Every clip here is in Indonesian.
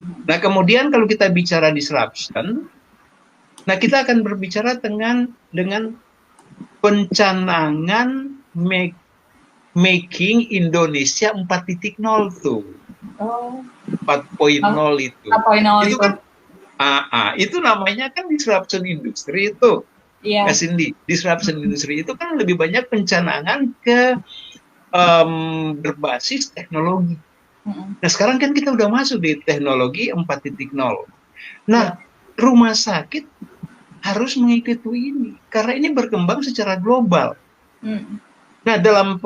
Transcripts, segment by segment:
Nah, kemudian kalau kita bicara disruption, nah kita akan berbicara dengan pencanangan making Indonesia 4.0 tuh. Oh. 4.0 itu. 4.0 itu kan itu namanya kan disruption industri itu. Iya. Cindy, disruption industri itu kan lebih banyak pencanangan ke berbasis teknologi. Nah, sekarang kan kita udah masuk di teknologi 4.0. Nah, rumah sakit harus mengikuti ini karena ini berkembang secara global. Nah, dalam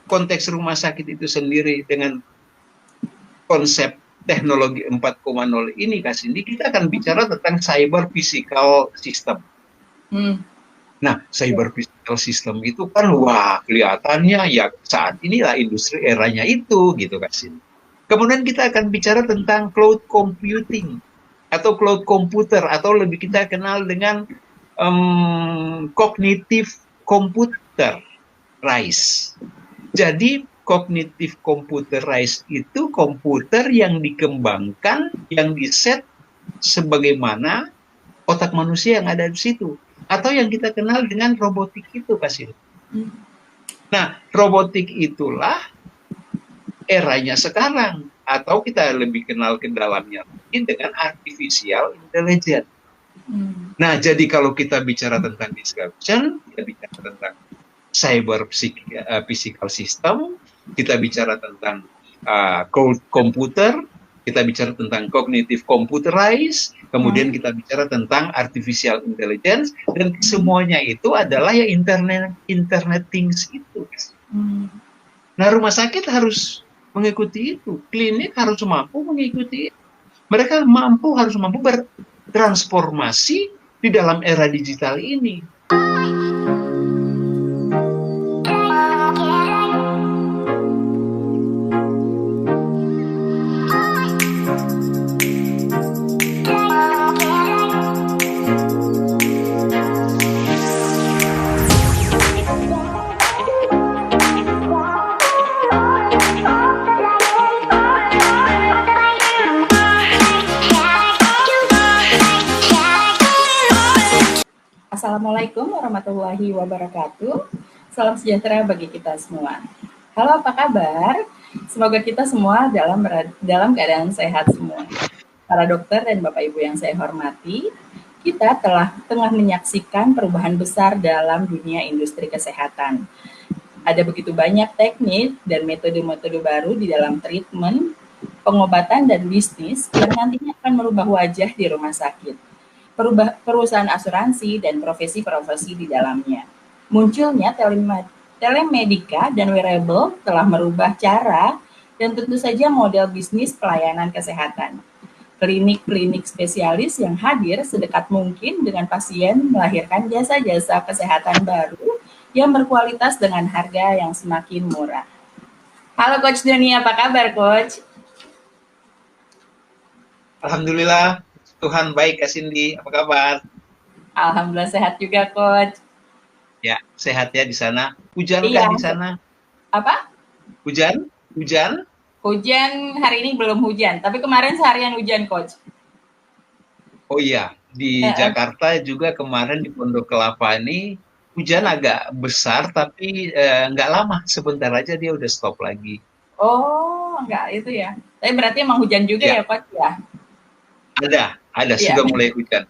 konteks rumah sakit itu sendiri dengan konsep teknologi 4.0 ini, Kak Cindy, kita akan bicara tentang cyber physical system. Nah, cyber physical system itu kan wah kelihatannya ya saat inilah industri eranya itu gitu, Kak Cindy. Kemudian kita akan bicara tentang cloud computing atau cloud computer atau lebih kita kenal dengan cognitive computer rise. Jadi cognitive computerized itu komputer yang dikembangkan, yang diset sebagaimana otak manusia yang ada di situ. Atau yang kita kenal dengan robotik itu, Kasih. Nah, robotik itulah eranya sekarang. Atau kita lebih kenal ke dalamnya dengan artificial intelligence. Nah, jadi kalau kita bicara tentang disruption, kita bicara tentang cyber physical system, kita bicara tentang cloud computer, kita bicara tentang cognitive computerized, kemudian kita bicara tentang artificial intelligence, dan semuanya itu adalah ya internet things itu. Nah, rumah sakit harus mengikuti itu, klinik harus mampu mengikuti itu. Mereka harus mampu bertransformasi di dalam era digital ini. Assalamualaikum warahmatullahi wabarakatuh. Salam sejahtera bagi kita semua. Halo, apa kabar? Semoga kita semua dalam keadaan sehat semua. Para dokter dan Bapak Ibu yang saya hormati, kita tengah menyaksikan perubahan besar dalam dunia industri kesehatan. Ada begitu banyak teknik dan metode-metode baru di dalam treatment, pengobatan, dan bisnis yang nantinya akan merubah wajah di rumah sakit. Perusahaan asuransi dan profesi-profesi di dalamnya. Munculnya telemedika dan wearable telah merubah cara dan tentu saja model bisnis pelayanan kesehatan. Klinik-klinik spesialis yang hadir sedekat mungkin dengan pasien melahirkan jasa-jasa kesehatan baru yang berkualitas dengan harga yang semakin murah. Halo Coach Doni, apa kabar Coach? Alhamdulillah, Tuhan baik, Kak Cindy. Apa kabar? Alhamdulillah sehat juga, Coach. Ya, sehat ya di sana. Hujan kah di sana? Apa? Hujan? Hujan hari ini belum hujan, tapi kemarin seharian hujan, Coach. Oh iya, di Jakarta juga kemarin di Pondok Kelapa ini hujan agak besar, tapi nggak lama, sebentar aja dia udah stop lagi. Oh, nggak itu ya. Tapi berarti emang hujan juga ya, Coach ya? Ada, sudah mulai hujan.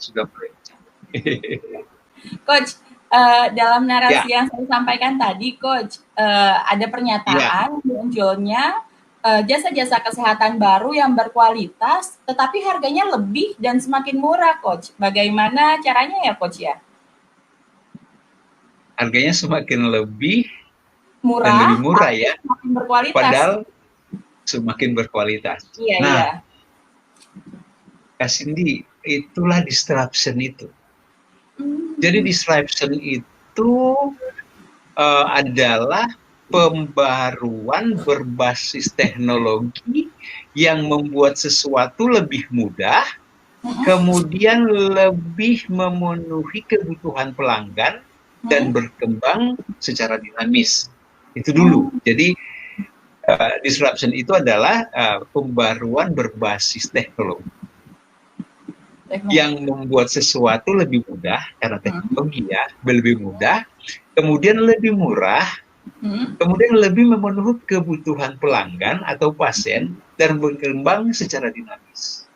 Coach, dalam narasi yang saya sampaikan tadi, Coach, ada pernyataan munculnya jasa-jasa kesehatan baru yang berkualitas, tetapi harganya lebih dan semakin murah, Coach. Bagaimana caranya ya, Coach ya? Harganya semakin lebih murah, dan lebih murah ya, semakin berkualitas. Padahal semakin berkualitas. Iya. Kak Cindy, itulah disruption itu. Jadi disruption itu adalah pembaruan berbasis teknologi yang membuat sesuatu lebih mudah, kemudian lebih memenuhi kebutuhan pelanggan dan berkembang secara dinamis. Itu dulu. Jadi Disruption itu adalah pembaruan berbasis teknologi yang membuat sesuatu lebih mudah karena teknologi ya, lebih mudah, kemudian lebih murah, kemudian lebih memenuhi kebutuhan pelanggan atau pasien dan berkembang secara dinamis.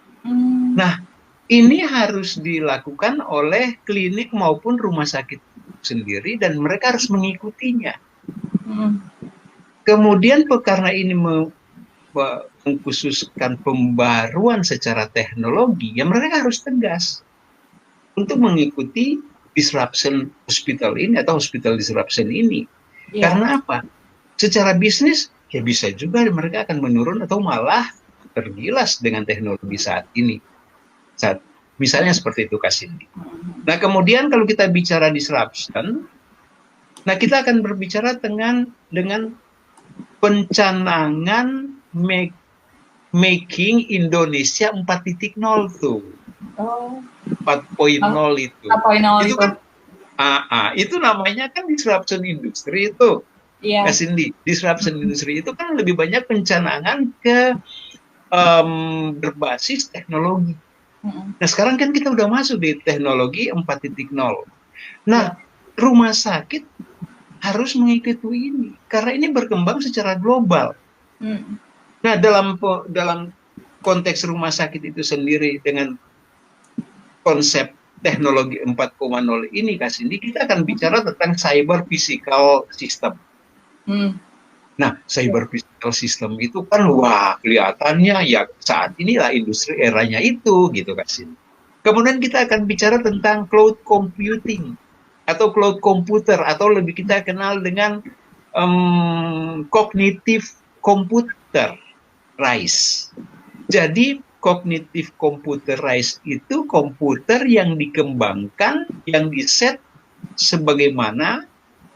Nah, ini harus dilakukan oleh klinik maupun rumah sakit sendiri dan mereka harus mengikutinya. Kemudian karena ini mengkhususkan pembaruan secara teknologi, ya mereka harus tegas untuk mengikuti disruption hospital ini atau hospital disruption ini. Karena apa? Secara bisnis, ya bisa juga mereka akan menurun atau malah tergilas dengan teknologi saat ini. Misalnya seperti itu, Kak Cindy. Nah, kemudian kalau kita bicara disruption, nah kita akan berbicara dengan pencanangan making Indonesia 4.0 tuh. 4.0 itu. 4.0 itu kan itu namanya kan disruption industri itu. Kak Cindy, disruption industri itu kan lebih banyak pencanangan ke berbasis teknologi. Nah, sekarang kan kita udah masuk di teknologi 4.0. Nah, rumah sakit harus mengikuti ini karena ini berkembang secara global. Nah, dalam konteks rumah sakit itu sendiri dengan konsep teknologi 4.0 ini, Kak Cindy, kita akan bicara tentang cyber physical system. Nah, cyber physical system itu kan wah kelihatannya ya saat inilah industri eranya itu gitu, Kak Cindy. Kemudian kita akan bicara tentang cloud computing atau cloud computer atau lebih kita kenal dengan cognitive computer rise. Jadi cognitive computer rise itu komputer yang dikembangkan, yang diset sebagaimana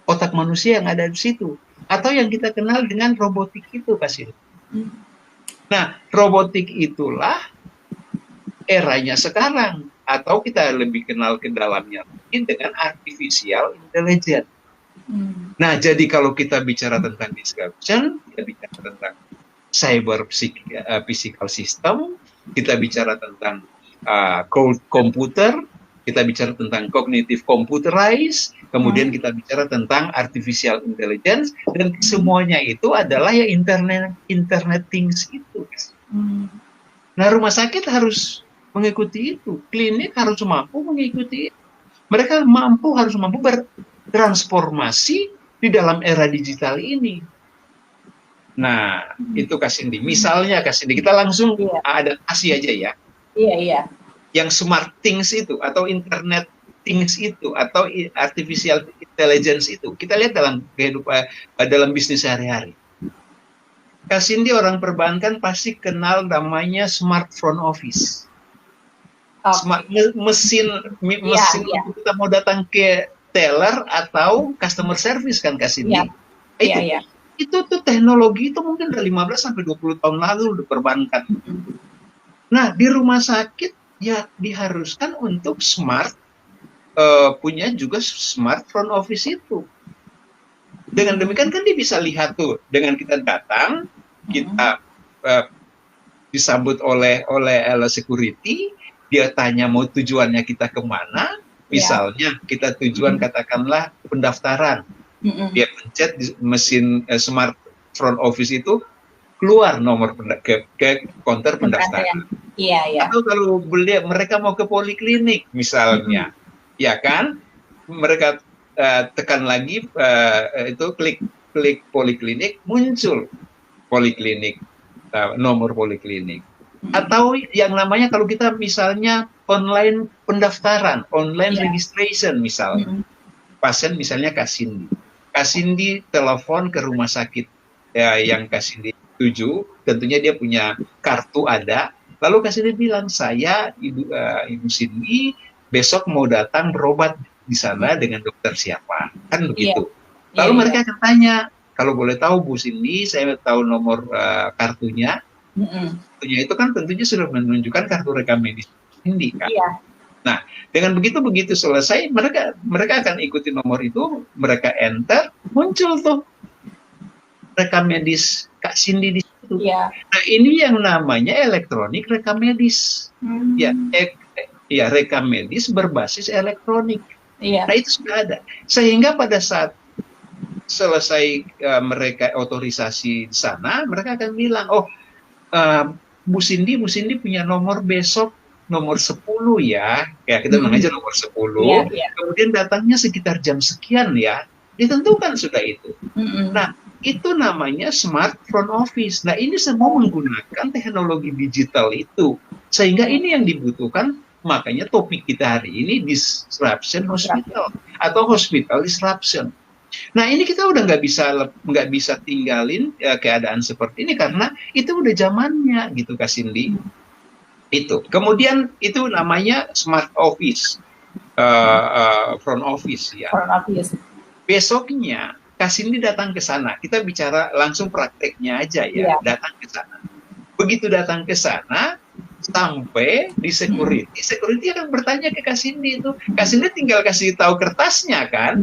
otak manusia yang ada di situ. Atau yang kita kenal dengan robotik itu, Kak Cindy. Nah, robotik itulah eranya sekarang. Atau kita lebih kenal ke dalamnya mungkin dengan artificial intelligence. Nah, jadi kalau kita bicara tentang disruption, kita bicara tentang cyber physical system, kita bicara tentang cloud computer, kita bicara tentang cognitive computerized, kemudian kita bicara tentang artificial intelligence, dan semuanya itu adalah ya internet things itu. Nah, rumah sakit harus mengikuti itu, klinik harus mampu mengikuti itu. Mereka harus mampu bertransformasi di dalam era digital ini. Nah, itu Kak Cindy. Misalnya Kak Cindy, kita langsung adaptasi aja ya. Iya. Yang smart things itu, atau internet things itu, atau artificial intelligence itu, kita lihat dalam kehidupan, dalam bisnis sehari-hari. Kak Cindy, orang perbankan pasti kenal namanya smart front office. Smart mesin kita mau datang ke teller atau customer service kan Kak Cindy. Itu tuh teknologi itu mungkin udah 15 sampai 20 tahun lalu udah perbankan. Nah, di rumah sakit ya diharuskan untuk smart punya juga smart front office itu. Dengan demikian kan dia bisa lihat tuh, dengan kita datang, kita disambut oleh security, dia tanya mau tujuannya kita kemana, misalnya kita tujuan katakanlah pendaftaran, dia pencet di mesin smart front office itu, keluar nomor ke konter pendaftaran. Atau kalau mereka mau ke poliklinik misalnya, ya kan, mereka tekan lagi itu klik poliklinik, muncul poliklinik, nomor poliklinik. Atau yang namanya kalau kita misalnya online pendaftaran, online registration misalnya, pasien misalnya Kak Cindy telepon ke rumah sakit yang Kak Cindy tuju, tentunya dia punya kartu ada, lalu Kak Cindy bilang, saya Ibu Cindy besok mau datang berobat di sana dengan dokter siapa, kan begitu. Lalu mereka akan tanya, kalau boleh tahu Bu Cindy, saya tahu nomor kartunya. Kartunya itu kan tentunya sudah menunjukkan kartu rekam medis Cindy kan. Nah, dengan begitu selesai, mereka akan ikuti nomor itu, mereka enter, muncul tuh rekam medis Kak Kak Cindy di situ. Iya. Nah, ini yang namanya elektronik rekam medis. Ya, ya, rekam medis berbasis elektronik. Iya. Nah, itu sudah ada. Sehingga pada saat selesai mereka otorisasi di sana, mereka akan bilang, oh, Bu Cindy punya nomor besok nomor 10 ya. Ya, kita bilang aja nomor 10. Iya. Kemudian datangnya sekitar jam sekian ya. Ditentukan sudah itu. Nah, itu namanya smart front office. Nah, ini semua menggunakan teknologi digital itu. Sehingga ini yang dibutuhkan, makanya topik kita hari ini disruption hospital atau hospital disruption. Nah, ini kita udah nggak bisa tinggalin keadaan seperti ini karena itu udah zamannya gitu, Kak Cindy. Itu. Kemudian itu namanya smart office, front office ya. Front office. Besoknya Kak Cindy datang ke sana. Kita bicara langsung prakteknya aja ya. Datang ke sana. Begitu datang ke sana, sampai di security akan bertanya ke Kak Cindy itu. Kak Cindy tinggal kasih tahu kertasnya kan,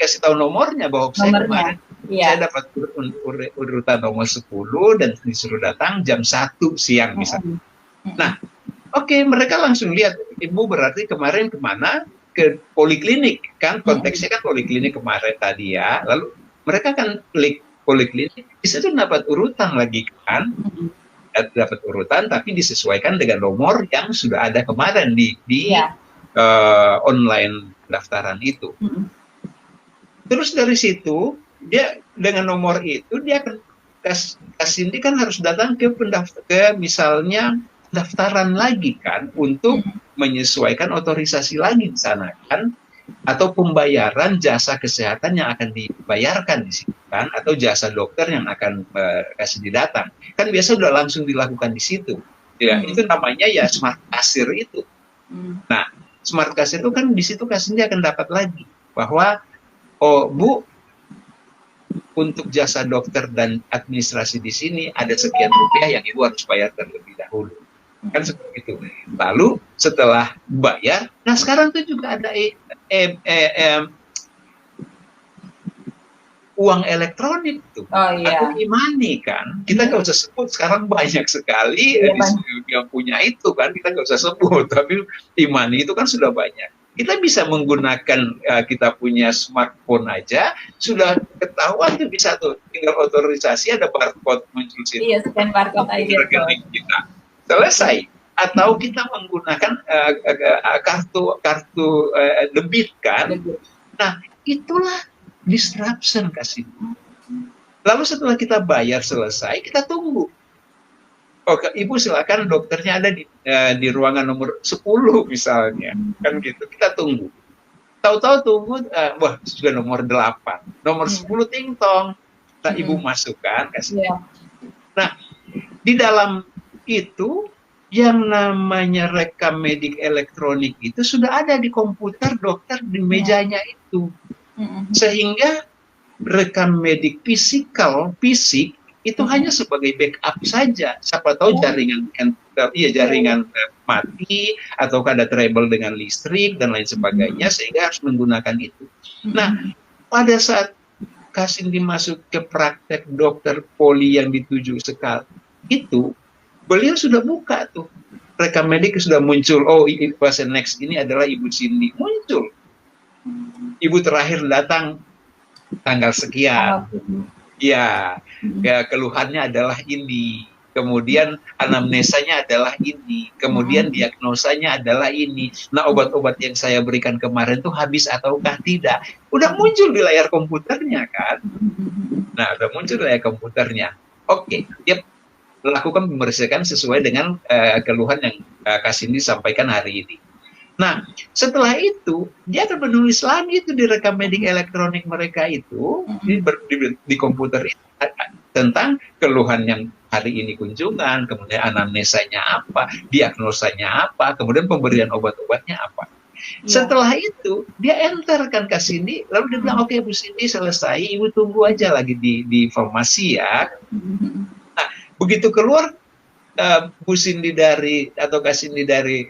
kasih tahu nomornya bahwa saya kemarin saya dapat urutan nomor 10 dan disuruh datang jam 1 siang misalnya. Nah, oke, mereka langsung lihat, Ibu berarti kemarin kemana? Ke poliklinik kan, konteksnya kan poliklinik kemarin tadi ya. Lalu mereka kan klik poliklinik, di situ dapat urutan lagi kan. Dapat urutan tapi disesuaikan dengan nomor yang sudah ada kemarin di online pendaftaran itu. Terus dari situ dia dengan nomor itu dia akan Cindy kan harus datang ke misalnya pendaftaran lagi kan untuk menyesuaikan otorisasi lagi di sana kan, atau pembayaran jasa kesehatan yang akan dibayarkan di situ kan, atau jasa dokter yang akan kasih datang kan, biasa udah langsung dilakukan di situ ya. Itu namanya ya smart kasir itu. Nah, smart kasir itu kan di situ kasirnya akan dapat lagi bahwa oh Bu, untuk jasa dokter dan administrasi di sini ada sekian rupiah yang Ibu harus bayar terlebih dahulu kan, seperti itu. Lalu setelah bayar, nah sekarang tuh juga ada uang elektronik tuh, atau e-money kan. Kita nggak usah sebut, sekarang banyak sekali yang punya itu kan, kita nggak usah sebut. Tapi e-money itu kan sudah banyak. Kita bisa menggunakan kita punya smartphone aja, sudah ketahuan tuh, bisa tuh tinggal otorisasi, ada barcode muncul situ. Iya, scan barcode aja. Rekening kita selesai. Atau kita menggunakan kartu debit kan. Nah, itulah disruption kasih. Lalu setelah kita bayar selesai, kita tunggu. Oke, Ibu silakan, dokternya ada di ruangan nomor 10 misalnya. Kan gitu. Kita tunggu. Tahu-tahu tunggu, wah sudah nomor 8. Nomor 10 ting-tong. Nah, Ibu masukkan kasih. Nah, di dalam itu yang namanya rekam medik elektronik itu sudah ada di komputer dokter di mejanya itu. Sehingga rekam medik fisik itu hanya sebagai backup saja. Siapa tahu jaringan mati atau ada trouble dengan listrik dan lain sebagainya, sehingga harus menggunakan itu. Nah, pada saat Cindy masuk ke praktek dokter poli yang dituju sekali itu, beliau sudah buka tuh rekam medik, sudah muncul. Oh, pasien next ini adalah Ibu Cindy, muncul. Ibu terakhir datang tanggal sekian. Ya, keluhannya adalah ini. Kemudian anamnesanya adalah ini. Kemudian diagnosanya adalah ini. Nah, obat-obat yang saya berikan kemarin tuh habis ataukah tidak? Udah muncul di layar komputernya kan? Nah, udah muncul di layar komputernya. Oke, dia lakukan pemeriksaan sesuai dengan keluhan yang Kak Cindy sampaikan hari ini. Nah, setelah itu dia akan menulis lagi itu di rekam medik elektronik mereka itu di komputer itu, tentang keluhan yang hari ini kunjungan, kemudian anamnesanya apa, diagnosanya apa, kemudian pemberian obat-obatnya apa. Setelah itu dia enter kan Kak Cindy, lalu dia bilang oke, Bu Cindy selesai, Ibu tunggu aja lagi di formasi ya. Nah, begitu keluar Bu Cindy atau Kak Cindy dari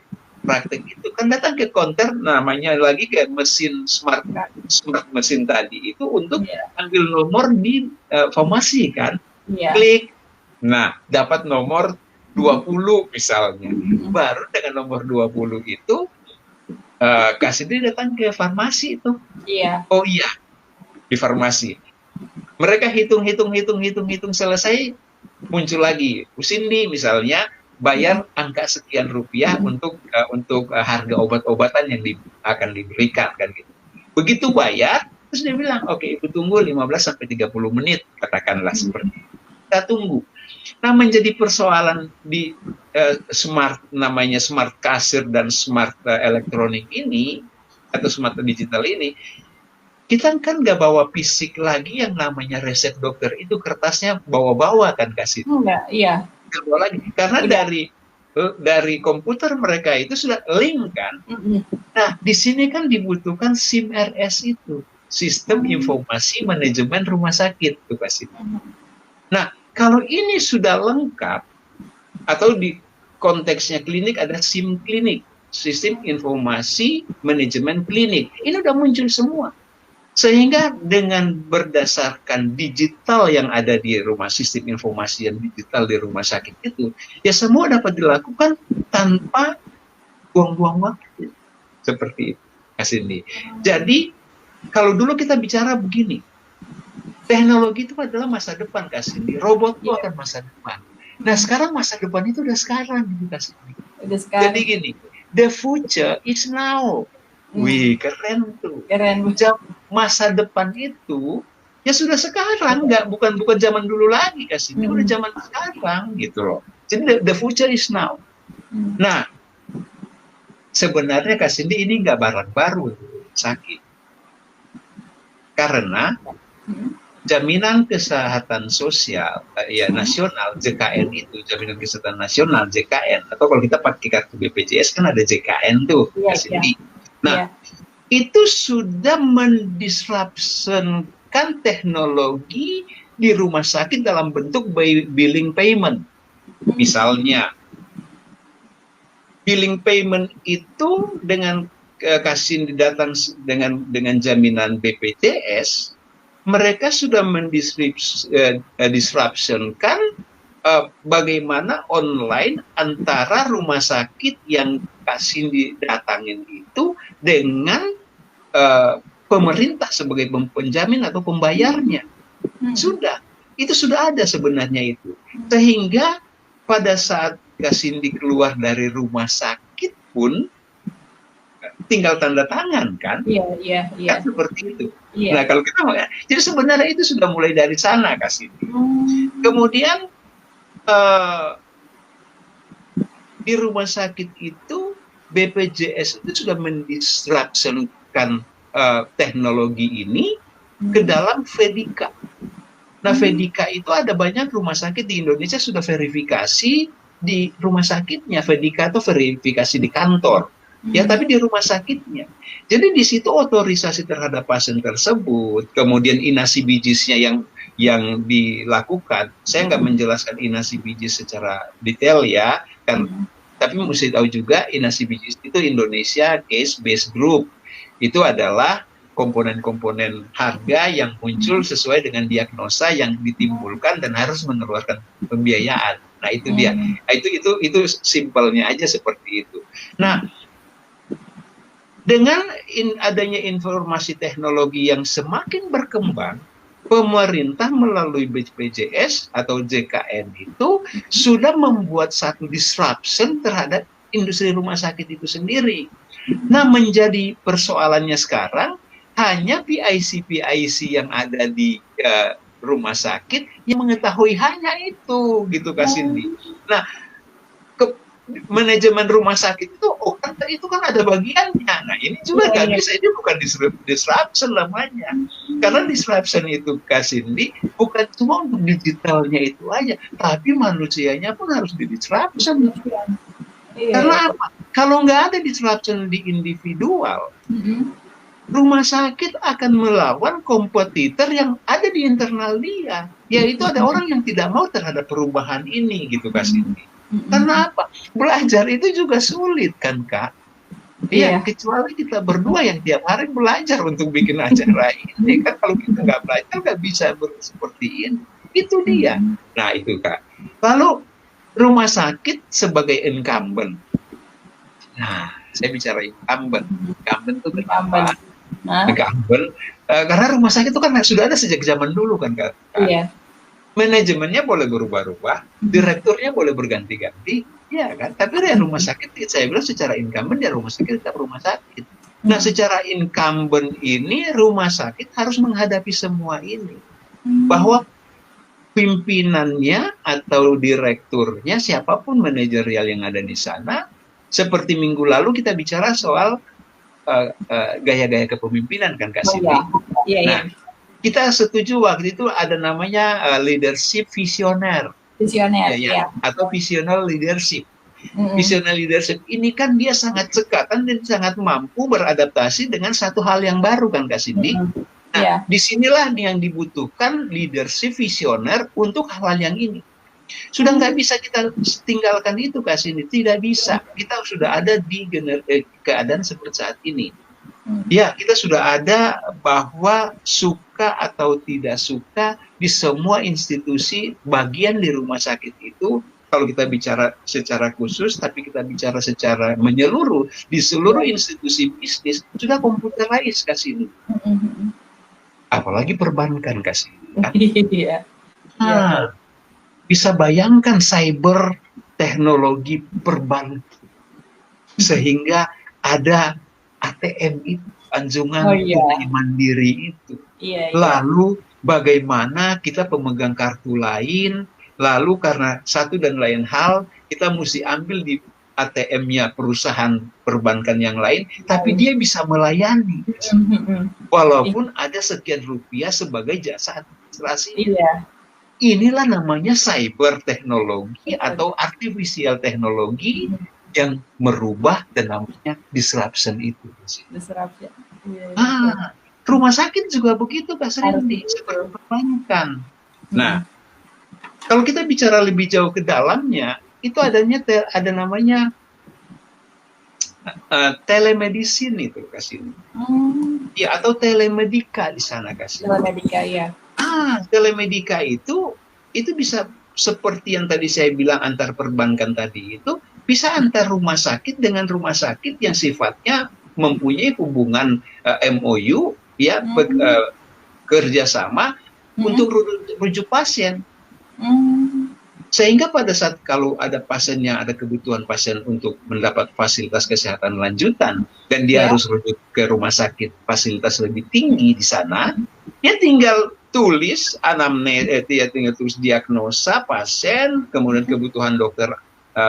praktek itu kan datang ke konter, namanya lagi kayak mesin smart mesin tadi itu untuk ambil nomor di formasi kan. Iya. Klik, nah dapat nomor 20 misalnya. Baru dengan nomor 20 itu Kak Cindy datang ke farmasi itu. Iya. Oh iya, di farmasi. Mereka hitung selesai, muncul lagi. Bu Cindy misalnya bayar angka sekian rupiah untuk harga obat-obatan yang akan diberikan kan gitu. Begitu bayar, terus dia bilang, oke, Ibu tunggu 15 sampai 30 menit, katakanlah seperti itu. Kita tunggu. Nah, menjadi persoalan di namanya smart kasir dan smart elektronik ini, atau smart digital ini, kita kan nggak bawa fisik lagi yang namanya resep dokter itu, kertasnya bawa-bawa kan kasih. Enggak, iya. Nggak bawa lagi. Karena dari komputer mereka itu sudah link kan. Nah, di sini kan dibutuhkan SIM-RS itu, Sistem Informasi Manajemen Rumah Sakit tuh kasih. Nah, kalau ini sudah lengkap, atau di konteksnya klinik ada SIM klinik, Sistem Informasi Manajemen Klinik, ini udah muncul semua. Sehingga dengan berdasarkan digital yang ada di rumah, sistem informasi yang digital di rumah sakit itu, ya semua dapat dilakukan tanpa buang-buang waktu. Seperti itu, Kak Cindy. Jadi, kalau dulu kita bicara begini, teknologi itu adalah masa depan, Kak Cindy. Robot itu akan masa depan. Nah, sekarang masa depan itu udah sekarang, Kak Cindy. Jadi gini, the future is now. Wih, keren tuh. Keren. Masa depan itu ya sudah sekarang, bukan zaman dulu lagi, Kak Cindy. Udah zaman sekarang gitu loh. Jadi the future is now. Nah, sebenarnya Kak Cindy ini nggak barang baru sakit. Karena jaminan kesehatan sosial nasional JKN itu, jaminan kesehatan nasional JKN, atau kalau kita pakai kartu BPJS kan ada JKN tuh, Kak Cindy. Nah, itu sudah mendisrupsikan teknologi di rumah sakit dalam bentuk billing payment. Misalnya, billing payment itu dengan kasih datang dengan jaminan BPJS, mereka sudah mendisrupsikan bagaimana online antara rumah sakit yang kasih didatangin itu dengan pemerintah sebagai penjamin atau pembayarnya. Itu sudah ada sebenarnya itu. Sehingga pada saat Kak Cindy keluar dari rumah sakit pun tinggal tanda tangan kan? Iya. Kan seperti itu. Nah, kalau kita jadi sebenarnya itu sudah mulai dari sana, Kak Cindy. Kemudian di rumah sakit itu BPJS itu sudah mendisrupsikan teknologi ini ke dalam Vedika. Nah, Vedika itu ada banyak rumah sakit di Indonesia sudah verifikasi di rumah sakitnya. Vedika itu verifikasi di kantor, ya, tapi di rumah sakitnya. Jadi di situ otorisasi terhadap pasien tersebut, kemudian inasi bijisnya yang dilakukan. Saya nggak menjelaskan inasi bijis secara detail ya, kan. Tapi mesti tahu juga inasi bijis itu Indonesia Case Based Group. Itu adalah komponen-komponen harga yang muncul sesuai dengan diagnosa yang ditimbulkan dan harus mengeluarkan pembiayaan. Nah, itu dia. Nah, itu simpelnya aja seperti itu. Nah, dengan adanya informasi teknologi yang semakin berkembang, pemerintah melalui BPJS atau JKN itu sudah membuat satu disruption terhadap industri rumah sakit itu sendiri. Nah, menjadi persoalannya sekarang hanya PIC yang ada di rumah sakit yang mengetahui hanya itu, gitu Kak Cindy. Nah, manajemen rumah sakit itu itu kan ada bagiannya. Nah, ini juga nggak bisa, ini bukan disruption namanya. Karena disruption itu Kak Cindy bukan cuma untuk digitalnya itu aja, tapi manusianya pun harus di-disruption. Karena apa? Kalau nggak ada disruption di individual, rumah sakit akan melawan kompetitor yang ada di internal dia. Yaitu ada orang yang tidak mau terhadap perubahan ini, gitu Kak Cindy. Karena apa? Belajar itu juga sulit kan, Kak? Iya, kecuali kita berdua yang tiap hari belajar untuk bikin acara ini. Kan kalau kita nggak belajar nggak bisa seperti ini. Itu dia. Nah, itu Kak. Lalu rumah sakit sebagai incumbent. Nah, saya bicara incumbent. Incumbent itu kenapa? Incumbent karena rumah sakit itu kan sudah ada sejak zaman dulu kan Kak. Iya. Manajemennya boleh berubah-ubah, direkturnya boleh berganti-ganti, ya kan? Tapi ya rumah sakit, saya bilang secara incumbent ya rumah sakit tetap rumah sakit. Nah, secara incumbent ini rumah sakit harus menghadapi semua ini. Bahwa pimpinannya atau direkturnya, siapapun manajerial yang ada di sana, seperti minggu lalu kita bicara soal gaya-gaya kepemimpinan kan Kak Cindy. Nah, kita setuju waktu itu ada namanya leadership visioner. Ya. Atau visional leadership. Visional leadership ini kan dia sangat cekatan dan sangat mampu beradaptasi dengan satu hal yang baru kan Kak Cindy. Nah, disinilah yang dibutuhkan leadership visioner untuk hal yang ini. Sudah nggak bisa kita tinggalkan itu Kak Cindy, tidak bisa. Kita sudah ada di keadaan seperti saat ini. Ya, kita sudah ada bahwa suka atau tidak suka di semua institusi bagian di rumah sakit itu, kalau kita bicara secara khusus, tapi kita bicara secara menyeluruh, di seluruh institusi bisnis, sudah computerized Kak Cindy. Apalagi perbankan Kak Cindy. Kan? Nah, bisa bayangkan cyber teknologi perbankan sehingga ada ATM itu, anjungan tunai mandiri itu. Lalu bagaimana kita pemegang kartu lain, lalu karena satu dan lain hal kita mesti ambil di ATM-nya perusahaan perbankan yang lain, tapi dia bisa melayani walaupun ada sekian rupiah sebagai jasa administrasi. Inilah namanya cyber teknologi atau artificial teknologi yang merubah dan namanya disruption itu. Disruption. Rumah sakit juga begitu Kak Srindy, seperti perbankan. Nah, kalau kita bicara lebih jauh ke dalamnya, itu ada namanya telemedicine itu Kak Srindy. Ya, atau telemedika di sana Kak Srindy. Telemedika ya. Telemedika itu bisa seperti yang tadi saya bilang antar perbankan tadi itu, bisa antar rumah sakit dengan rumah sakit yang sifatnya mempunyai hubungan MOU ya, kerjasama untuk rujuk pasien. Sehingga pada saat kalau ada pasien yang ada kebutuhan pasien untuk mendapat fasilitas kesehatan lanjutan dan dia harus rujuk ke rumah sakit fasilitas lebih tinggi di sana, dia tinggal tulis anamnes, dia tinggal tulis diagnosa pasien, kemudian kebutuhan dokter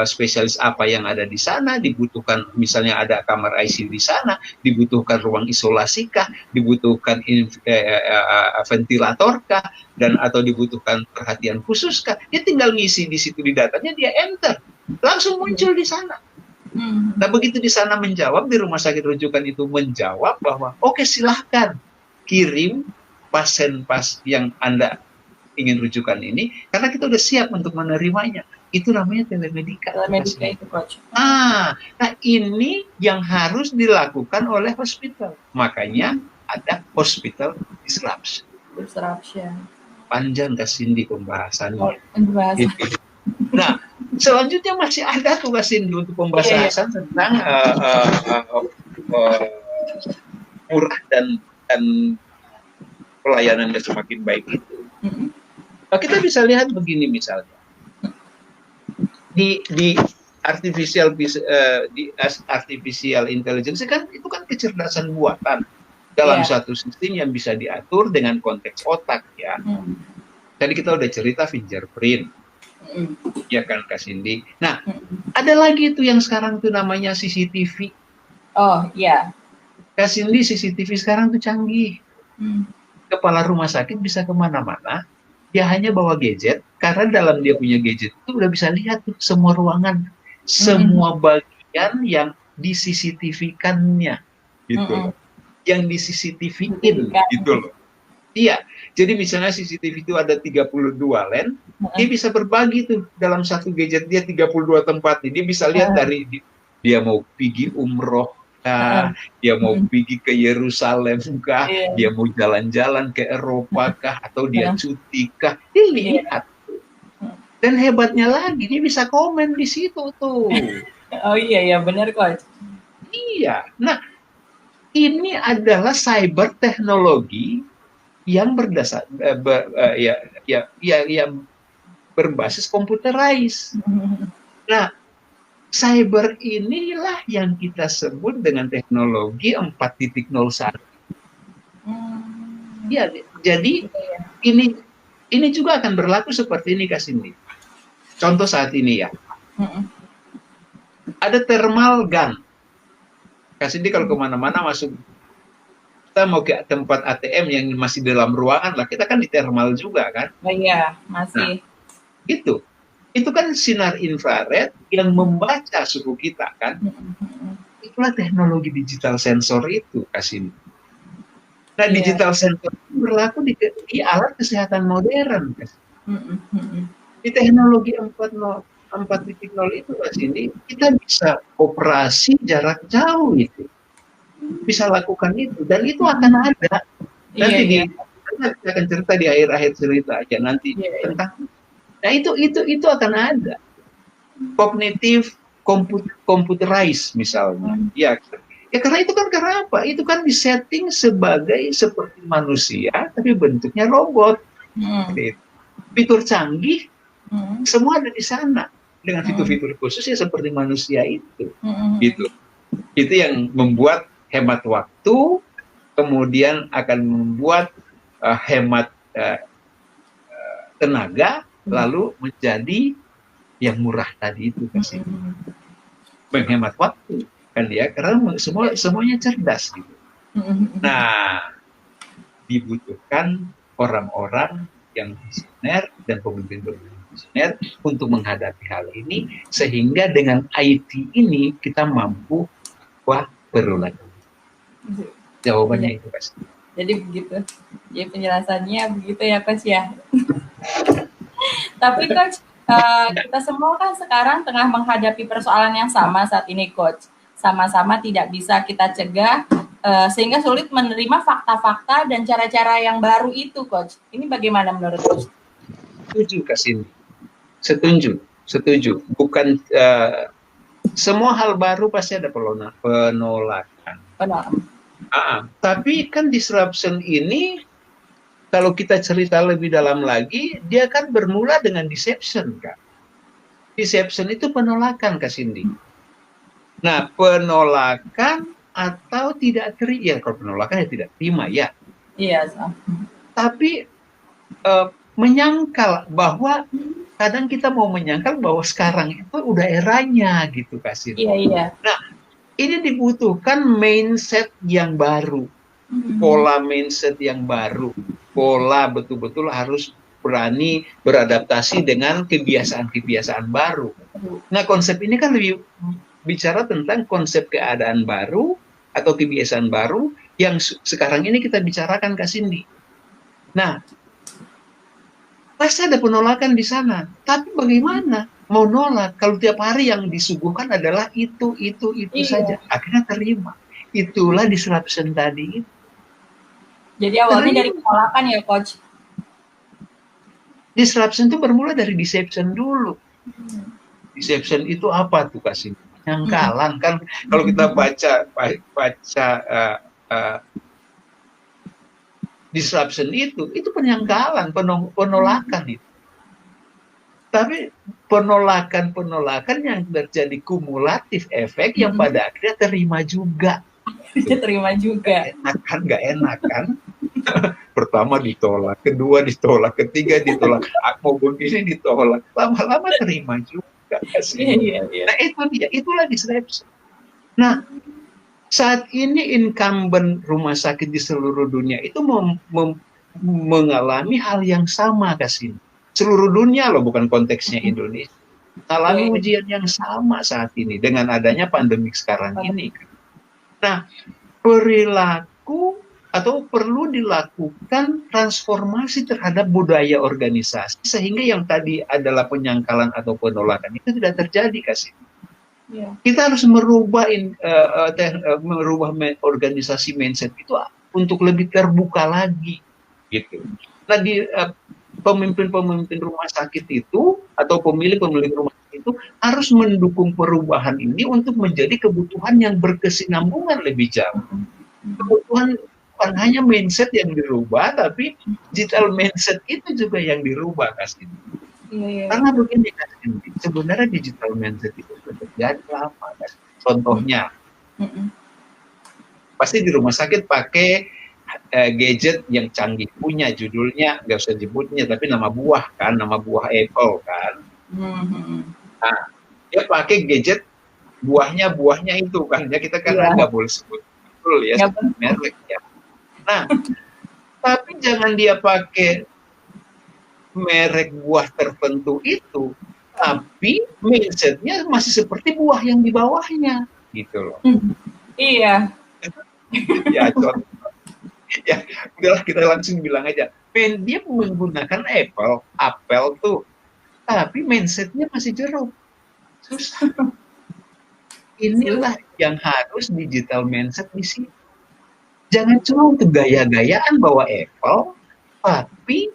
spesialis apa yang ada di sana, dibutuhkan misalnya ada kamar ICU di sana, dibutuhkan ruang isolasi kah, dibutuhkan ventilator kah, dan atau dibutuhkan perhatian khusus kah, dia tinggal ngisi di situ di datanya, dia enter, langsung muncul di sana. Nah, begitu di sana menjawab, di rumah sakit rujukan itu menjawab bahwa oke, silahkan kirim pasien yang Anda ingin rujukan ini, karena kita udah siap untuk menerimanya. Itu namanya telemedika. Telemedika itu Coach. Nah, ini yang harus dilakukan oleh hospital. Makanya ada hospital disruption. Panjang Kak Cindy pembahasannya. Gitu. Nah, selanjutnya masih ada tuh Kak Cindy untuk pembahasan tentang murah dan pelayanan yang semakin baik itu. Kita bisa lihat begini misalnya. Di artificial intelligence kan itu kan kecerdasan buatan dalam satu sistem yang bisa diatur dengan konteks otak ya. Tadi kita udah cerita fingerprint, ya kan Kak Cindy. Nah, ada lagi tuh yang sekarang tuh namanya CCTV. Oh iya. Kak Cindy, CCTV sekarang tuh canggih. Kepala rumah sakit bisa kemana-mana. Dia hanya bawa gadget, karena dalam dia punya gadget itu udah bisa lihat tuh semua ruangan, semua bagian yang di CCTV-kannya, gitu loh. Yang di CCTV-in, gitu loh. Iya, jadi misalnya CCTV itu ada 32 lens, dia bisa berbagi tuh dalam satu gadget dia 32 tempat. Dia bisa lihat dari dia mau pergi umroh kah, dia mau pergi ke Yerusalem kah, Iya. dia mau jalan-jalan ke Eropa kah, atau dia cuti kah, Iya. dilihat. Dan hebatnya lagi, dia bisa komen di situ tuh. Oh iya benar Coach. Iya. Nah, ini adalah cyber teknologi yang berbasis computerized. Nah, cyber inilah yang kita sebut dengan teknologi 4.01. Ya, jadi ini juga akan berlaku seperti ini, Kak Cindy. Contoh saat ini ya. Ada thermal gun. Kak Cindy kalau kemana-mana masuk, kita mau ke tempat ATM yang masih dalam ruangan lah, kita kan di thermal juga kan. Oh iya, masih. Nah, itu kan sinar infrared yang membaca suhu kita kan. Itulah teknologi digital sensor itu, Kak Cindy. Nah, digital sensor itu berlaku di alat kesehatan modern. Di teknologi 4.0 itu, Kak Cindy, kita bisa operasi jarak jauh itu. Bisa lakukan itu, dan itu akan ada. Nanti kita akan cerita di akhir-akhir cerita aja nanti tentang. Nah, itu akan ada. Kognitif computerized misalnya. Ya, karena itu kan karena apa? Itu kan disetting sebagai seperti manusia, tapi bentuknya robot. Fitur canggih, semua ada di sana dengan fitur-fitur khusus ya seperti manusia itu. Gitu. Itu yang membuat hemat waktu, kemudian akan membuat hemat tenaga, lalu menjadi yang murah tadi itu kasih. Menghemat waktu kan ya, karena semuanya cerdas gitu. Nah, dibutuhkan orang-orang yang visioner dan pemimpin-pemimpin visioner untuk menghadapi hal ini, sehingga dengan IT ini kita mampu perlu lagi. Jawabannya itu pasti. Jadi begitu. Jadi penjelasannya begitu ya Coach ya. Tapi Coach, kita semua kan sekarang tengah menghadapi persoalan yang sama saat ini Coach. Sama-sama tidak bisa kita cegah, sehingga sulit menerima fakta-fakta dan cara-cara yang baru itu Coach. Ini bagaimana menurut Coach? Setuju Kak Cindy. Setuju. Bukan semua hal baru pasti ada penolakan. Tapi kan disruption ini, kalau kita cerita lebih dalam lagi, dia kan bermula dengan deception, Kak. Deception itu penolakan, Kak Cindy. Nah, penolakan atau tidak terima, ya kalau penolakan ya tidak terima, ya. Iya. Tapi menyangkal bahwa kadang kita mau menyangkal bahwa sekarang itu udah eranya gitu, Kak Cindy. Iya. Nah, ini dibutuhkan mindset yang baru, pola mindset yang baru, pola betul-betul harus berani beradaptasi dengan kebiasaan-kebiasaan baru. Nah, konsep ini kan lebih bicara tentang konsep keadaan baru atau kebiasaan baru yang sekarang ini kita bicarakan, Kak Cindy. Nah, pasti ada penolakan di sana. Tapi bagaimana mau nolak kalau tiap hari yang disuguhkan adalah itu saja. Akhirnya terima. Itulah disruption tadi. Jadi awalnya dari penolakan ya Coach? Disruption itu bermula dari deception dulu. Deception itu apa tuh kasih? Penyangkalan kan. Kalau kita baca disruption itu penyangkalan, penolakan itu. Tapi penolakan yang terjadi kumulatif efek yang pada akhirnya terima juga. Terima juga. Nggak enak kan? Pertama ditolak, kedua ditolak, ketiga ditolak, mau begini ditolak, lama-lama terima juga. Iya. Nah itu dia, itulah disruption. Nah, saat ini incumbent rumah sakit di seluruh dunia itu mengalami hal yang sama, kasih. Seluruh dunia loh, bukan konteksnya Indonesia. Alami ujian yang sama saat ini dengan adanya pandemik sekarang ini. Nah, perilaku atau perlu dilakukan transformasi terhadap budaya organisasi sehingga yang tadi adalah penyangkalan atau penolakan itu tidak terjadi, kasih. Iya. Kita harus merubah organisasi mindset itu untuk lebih terbuka lagi, gitu. Nah, di pemimpin-pemimpin rumah sakit itu atau pemilik-pemilik rumah sakit itu harus mendukung perubahan ini untuk menjadi kebutuhan yang berkesinambungan lebih jauh. Kebutuhan bukan hanya mindset yang dirubah, tapi digital mindset itu juga yang dirubah, kasih. Iya. Karena begini, sebenarnya digital mindset itu sudah terjadi lama. Contohnya, pasti di rumah sakit pakai gadget yang canggih, punya judulnya nggak usah sebutnya, tapi nama buah kan, nama buah Apple kan. Nah, dia pakai gadget buahnya itu kan, ya kita karena nggak boleh sebut betul ya, sebut merek ya. Nah, tapi jangan dia pakai merek buah tertentu itu, tapi mindsetnya masih seperti buah yang di bawahnya, gitu loh. Iya. Ya, contoh. Ya, udahlah kita langsung bilang aja. Dia menggunakan apel tuh, tapi mindsetnya masih jeruk. Susah. Inilah yang harus digital mindset di sini. Jangan cuma untuk gaya-gayaan bawa apel, tapi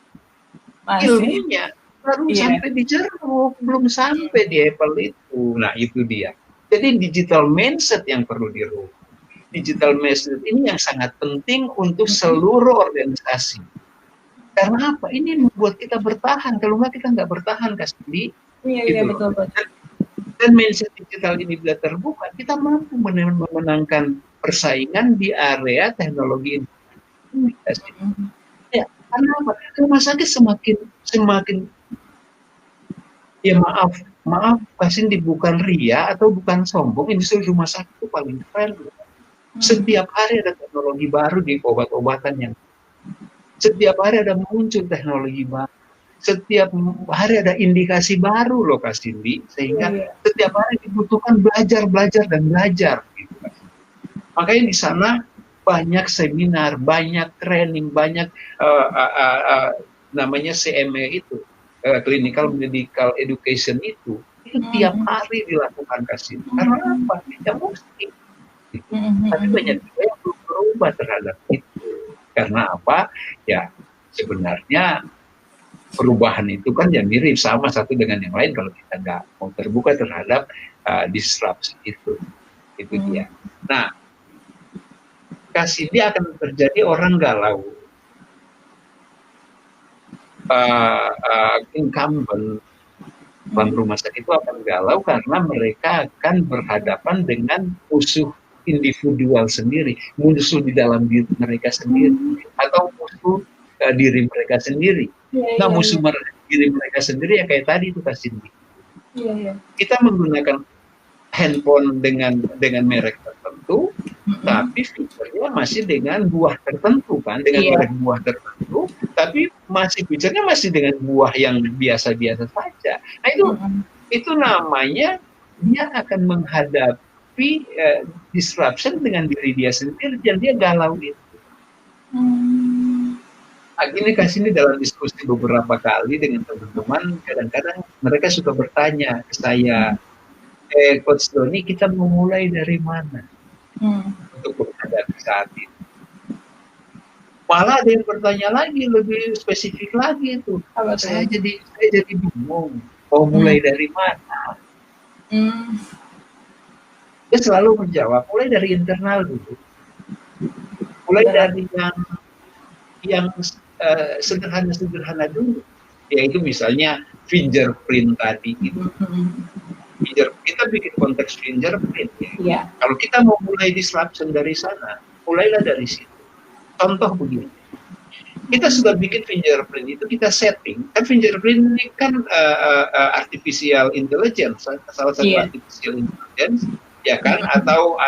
ilmunya baru sampai di jeruk, belum sampai di apple itu. Nah, itu dia. Jadi digital mindset yang perlu dirubah. Digital mindset ini yang sangat penting untuk seluruh organisasi. Karena apa? Ini membuat kita bertahan. Kalau nggak, kita nggak bertahan, Kak Cindy. Iya, betul. Dan mindset digital ini bila terbuka, kita mampu memenangkan persaingan di area teknologi ini. Ya, karena apa? Rumah sakit semakin ya maaf Kak Cindy, bukan ria atau bukan sombong, industri rumah sakit itu paling keren. Setiap hari ada teknologi baru di obat-obatan yang setiap hari ada muncul teknologi baru. Setiap hari ada indikasi baru loh Kak Cindy, sehingga setiap hari dibutuhkan belajar dan belajar. Gitu. Makanya di sana banyak seminar, banyak training, banyak namanya CME itu, Clinical Medical Education itu tiap hari dilakukan Kak Cindy. Karena apa? Ya mesti. Tapi banyak juga yang belum berubah terhadap itu. Karena apa? Ya sebenarnya perubahan itu kan ya mirip sama satu dengan yang lain kalau kita nggak mau terbuka terhadap disrupsi itu. Itu dia. Nah, dia akan terjadi orang galau. Incumbent rumah sakit itu akan galau karena mereka akan berhadapan dengan musuh individual sendiri, musuh di dalam diri mereka sendiri, atau musuh diri mereka sendiri. Nah, musuh diri mereka sendiri ya kayak tadi itu Kak Cindy. Kita menggunakan handphone dengan merek tertentu, tapi fiturnya masih dengan buah tertentu kan, dengan merek buah tertentu, tapi fiturnya masih dengan buah yang biasa-biasa saja. Nah, itu namanya dia akan menghadapi disruption dengan diri dia sendiri dan dia galau itu. Akhirnya Kak Cindy dalam diskusi beberapa kali dengan teman-teman, kadang-kadang mereka suka bertanya ke saya, Coach Doni, kita mau mulai dari mana untuk menghadapi saat ini? Malah ada yang bertanya lagi, lebih spesifik lagi itu. Saya jadi bingung, mau mulai dari mana? Dia selalu menjawab, mulai dari internal dulu. Mulai dari yang sederhana-sederhana dulu. Yaitu misalnya fingerprint tadi gitu. Kita bikin konteks fingerprint ya. Kalau kita mau mulai disruption dari sana, mulailah dari situ. Contoh begini. Kita sudah bikin fingerprint itu, kita setting. Kan fingerprint ini kan artificial intelligence, salah satu artificial intelligence. Ya kan, atau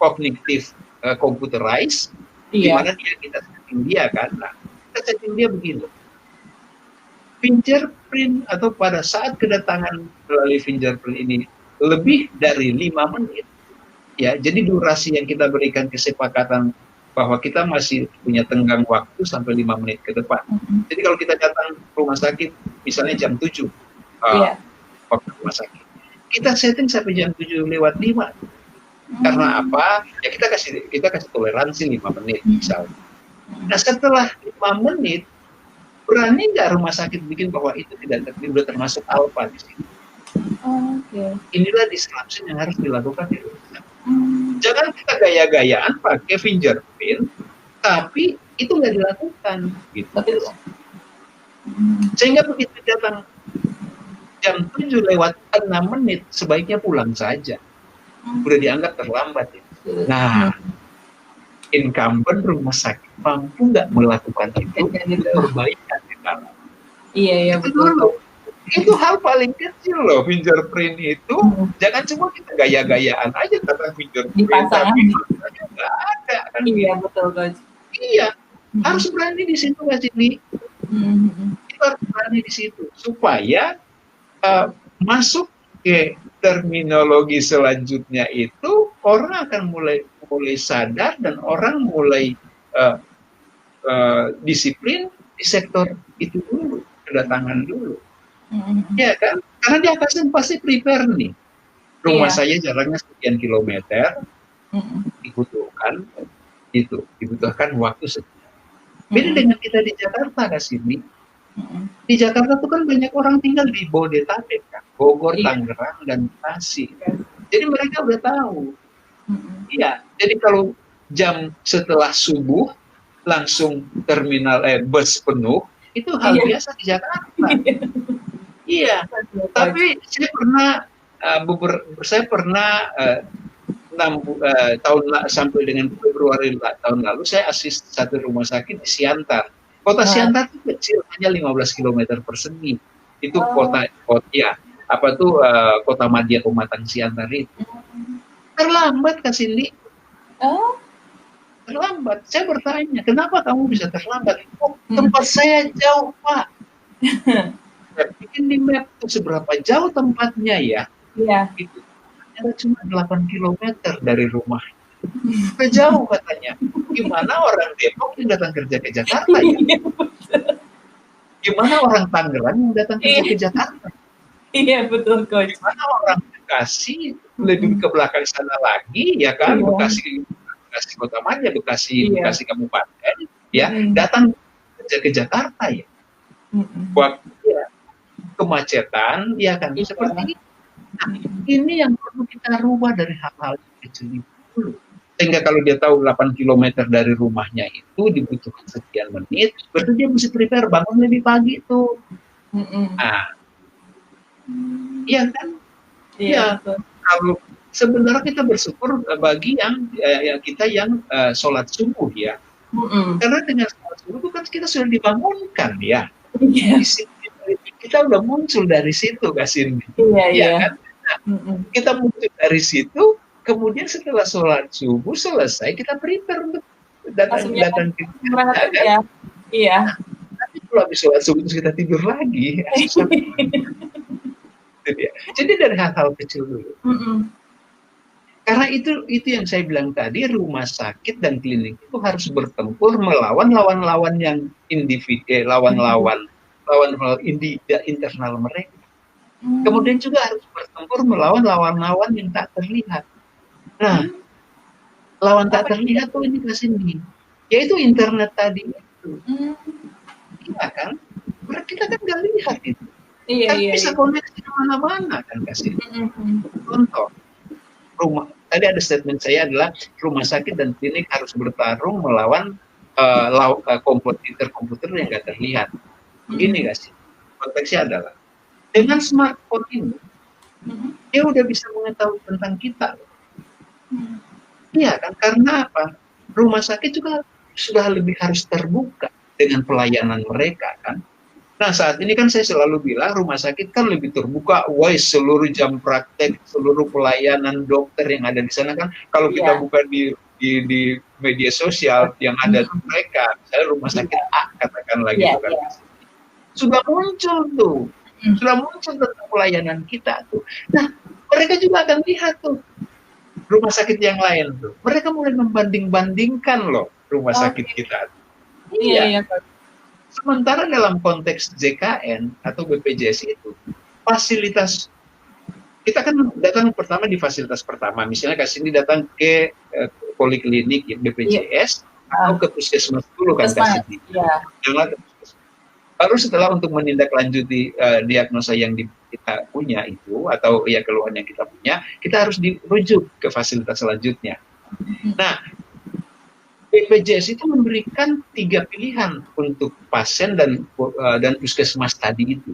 cognitive computerized, di mana kita setting dia kan. Nah, kita setting dia begini. Fingerprint atau pada saat kedatangan melalui fingerprint ini lebih dari 5 menit, ya. Jadi durasi yang kita berikan kesepakatan bahwa kita masih punya tenggang waktu sampai 5 menit ke depan. Jadi kalau kita datang ke rumah sakit, misalnya jam 7 waktu rumah sakit. kita setting sampai jam 7:05. Karena apa? Ya kita kasih toleransi 5 menit misalnya. Nah setelah 5 menit, berani nggak rumah sakit bikin bahwa itu tidak sudah termasuk alfa di sini? Inilah disruption yang harus dilakukan di rumah sakit. Jangan kita gaya-gayaan pakai fingerprint, tapi itu nggak dilakukan, gitu. Sehingga begitu datang jam 7:06, sebaiknya pulang saja. Udah dianggap terlambat. Ya. Nah, incumbent rumah sakit mampu nggak melakukan itu perbaikan di dalam. Iya, itu dulu. Itu hal paling kecil loh, fingerprint itu. Jangan cuma kita gaya-gayaan aja tentang fingerprint. Tapi nggak ada. Kan iya, betul, Coach. Iya, harus berani di situ, Kak Cindy. Kita harus berani di situ supaya masuk ke terminologi selanjutnya itu orang akan mulai sadar dan orang mulai disiplin di sektor itu dulu, kedatangan dulu. Ya kan? Karena dia pasti prepare nih. Rumah saya jaraknya sekian kilometer, dibutuhkan waktu sekian. Beda dengan kita di Jakarta, Kak Cindy. Di Jakarta tuh kan banyak orang tinggal di Bodetabek, kan? Bogor, Tangerang, dan Bekasi. Jadi mereka udah tahu. Iya, jadi kalau jam setelah subuh langsung terminal bus penuh, itu hal biasa di Jakarta. Iya, tapi saya pernah sampai dengan Februari tahun lalu saya asist satu rumah sakit di Siantar. Kota Siantar itu kecil, hanya 15 km persegi. Itu kota Madya Pematang Siantar itu. Terlambat, Kak Cindy. Terlambat. Saya bertanya, kenapa kamu bisa terlambat? Tempat saya jauh, Pak. Saya bikin di map itu seberapa jauh tempatnya ya. Iya. Itu ada cuma 8 km dari rumah. Jauh katanya. Gimana orang Depok yang datang kerja ke Jakarta ya? Gimana orang Tangerang yang datang kerja ke Jakarta? Iya, betul, Coach. Gimana orang Bekasi lebih ke belakang sana lagi, ya kan? Bekasi Kota Madya, Bekasi Kabupaten, ya, datang kerja ke Jakarta ya. Waktu kemacetan, ya kan? Seperti itu. Nah, ini yang perlu kita rubah dari hal-hal kecil itu dulu. Sehingga kalau dia tahu 8 km dari rumahnya itu dibutuhkan sekian menit, berarti dia mesti prepare bangun lebih pagi tuh. Nah, iya kan? Iya. Kalau sebenarnya kita bersyukur bagi yang kita yang sholat subuh ya. Karena dengan sholat subuh itu kan kita sudah dibangunkan ya. Kita udah muncul dari situ, Kak Cindy. Iya kan? Nah, kita muncul dari situ. Kemudian setelah sholat subuh selesai, kita prepare untuk datang ke kan? Iya. Tapi kalau habis sholat subuh terus kita tidur lagi, jadi dari hal-hal kecil dulu. Karena itu yang saya bilang tadi, rumah sakit dan klinik itu harus bertempur melawan lawan-lawan yang individu, lawan-lawan internal mereka. Kemudian juga harus bertempur melawan lawan-lawan yang tak terlihat. Nah, lawan tak terlihat tuh ini Kak Cindy, yaitu internet tadi itu. Iya kan? Kita kan nggak lihat itu. Tapi bisa koneksi kemana-mana kan Kak Cindy. Contoh, tadi ada statement saya adalah rumah sakit dan klinik harus bertarung melawan komputer yang nggak terlihat. Begini Kak Cindy, konteksnya adalah dengan smartphone ini, dia udah bisa mengetahui tentang kita. Iya kan, karena apa? Rumah sakit juga sudah lebih harus terbuka dengan pelayanan mereka kan. Nah saat ini kan saya selalu bilang rumah sakit kan lebih terbuka, seluruh jam praktek, seluruh pelayanan dokter yang ada di sana kan. Kalau kita buka di media sosial yang ada mereka, misalnya rumah sakit A katakan lagi kan, sudah muncul tuh, sudah muncul tentang pelayanan kita tuh. Nah mereka juga akan lihat tuh rumah sakit yang lain tuh. Mereka mulai membanding-bandingkan loh rumah sakit kita. Iya. Sementara dalam konteks JKN atau BPJS itu fasilitas kita kan datang pertama di fasilitas pertama, misalnya Kak Cindy datang ke poliklinik ya, BPJS atau ke puskesmas dulu kan Kak Cindy. Baru setelah untuk menindaklanjuti diagnosa yang kita punya itu atau ya keluhan yang kita punya, kita harus dirujuk ke fasilitas selanjutnya. Nah, BPJS itu memberikan 3 pilihan untuk pasien dan puskesmas tadi itu.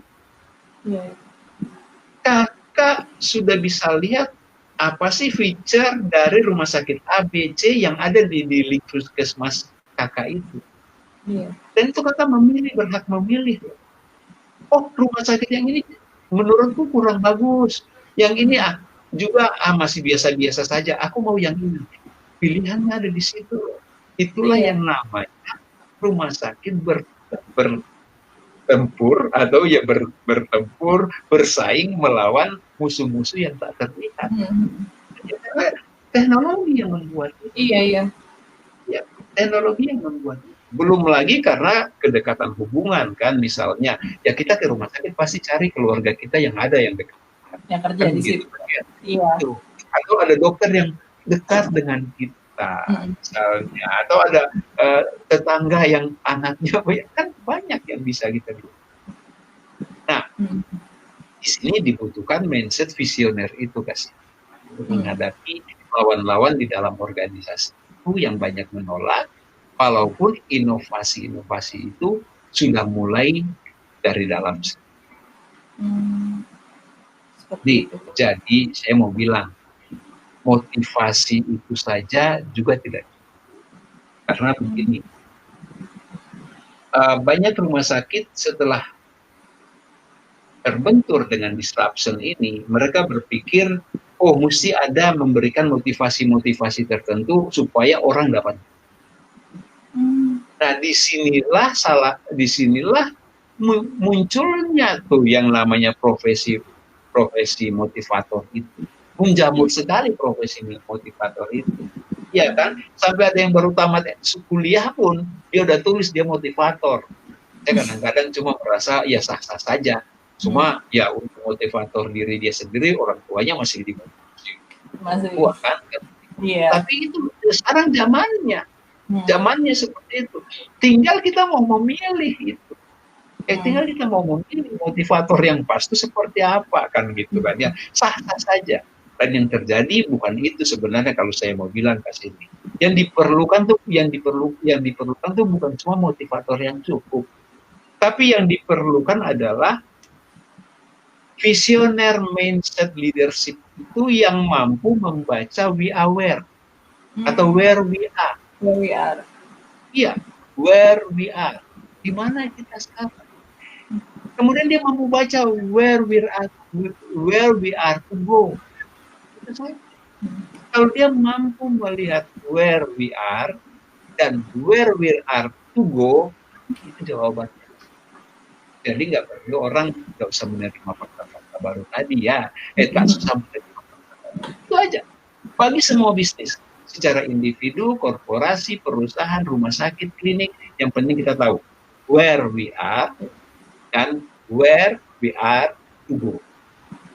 Kakak sudah bisa lihat apa sih feature dari rumah sakit ABC yang ada di link puskesmas kakak itu. Dan itu kakak berhak memilih. Oh, rumah sakit yang ini menurutku kurang bagus. Yang ini juga masih biasa-biasa saja. Aku mau yang ini. Pilihannya ada di situ. Itulah yang namanya rumah sakit bertempur atau ya bertempur, bersaing melawan musuh-musuh yang tak terlihat. Karena teknologi yang membuat itu. Ya, teknologi yang membuat itu. Belum lagi karena kedekatan hubungan kan, misalnya ya kita ke rumah sakit pasti cari keluarga kita yang ada yang dekat, yang kerja kan, di situ. Gitu. Atau ada dokter yang dekat dengan kita misalnya, atau ada tetangga yang anaknya kan banyak yang bisa kita lihat. Nah, di sini dibutuhkan mindset visioner itu kasih untuk menghadapi lawan-lawan di dalam organisasi itu yang banyak menolak, walaupun inovasi-inovasi itu sudah mulai dari dalam. Jadi saya mau bilang, motivasi itu saja juga tidak. Karena begini, banyak rumah sakit setelah terbentur dengan disruption ini, mereka berpikir, oh mesti ada memberikan motivasi-motivasi tertentu supaya orang dapat. Nah, disinilah munculnya tuh yang namanya profesi motivator itu. Menjamur sekali profesi motivator itu. Ya kan? Sampai ada yang baru tamat kuliah pun, dia udah tulis dia motivator. Saya kadang-kadang cuma merasa ya sah-sah saja. Cuma ya untuk motivator diri dia sendiri, orang tuanya masih dimotivasi. Wah, kan? Tapi itu sekarang zamannya. Zamannya seperti itu. Tinggal kita mau memilih itu. Tinggal kita mau memilih motivator yang pas itu seperti apa kan gitu kan ya. Sah-sah saja. Dan yang terjadi bukan itu sebenarnya kalau saya mau bilang ke sini. Yang diperlukan tuh bukan cuma motivator yang cukup. Tapi yang diperlukan adalah visioner mindset leadership itu yang mampu membaca we are where atau where we are. Iya, where we are. Di mana kita sekarang? Kemudian dia mampu baca where we are to go. Kalau dia mampu melihat where we are dan where we are to go, itu jawabannya. Jadi nggak perlu orang nggak usah menerima fakta-fakta baru tadi ya. Tak susah menerima fakta-fakta. Itu aja. Bagi semua bisnis. Secara individu, korporasi, perusahaan, rumah sakit, klinik, yang penting kita tahu where we are dan where we are to go.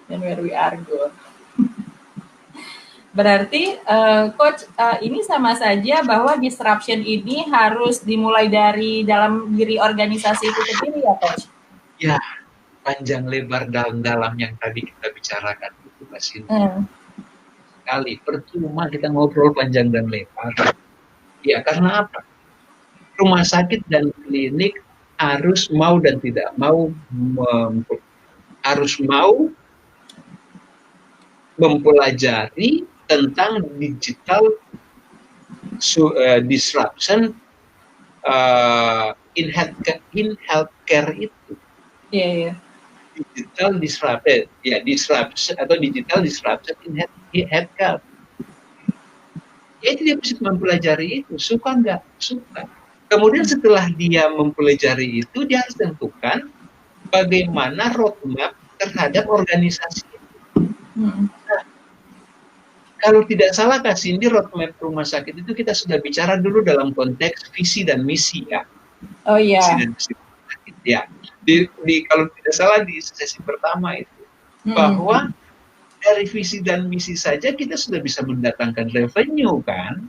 Dan where we are go. Berarti, Coach, ini sama saja bahwa disruption ini harus dimulai dari dalam diri organisasi itu sendiri ya, Coach? Ya, panjang lebar dalam yang tadi kita bicarakan itu, Mbak Cindy. Kali percuma kita ngobrol panjang dan lebar. Ya, karena apa? Rumah sakit dan klinik harus mau dan tidak mau mempelajari tentang digital disruption in healthcare itu. Digital disruption atau digital disruption in healthcare. Itu dia bisa mempelajari itu, suka nggak? Suka. Kemudian setelah dia mempelajari itu, dia harus tentukan bagaimana roadmap terhadap organisasi itu. Nah, kalau tidak salah Kak Cindy, roadmap rumah sakit itu kita sudah bicara dulu dalam konteks visi dan misi ya. Oh iya. Visi dan misi rumah sakit ya. Kalau tidak salah di sesi pertama itu bahwa dari visi dan misi saja kita sudah bisa mendatangkan revenue kan.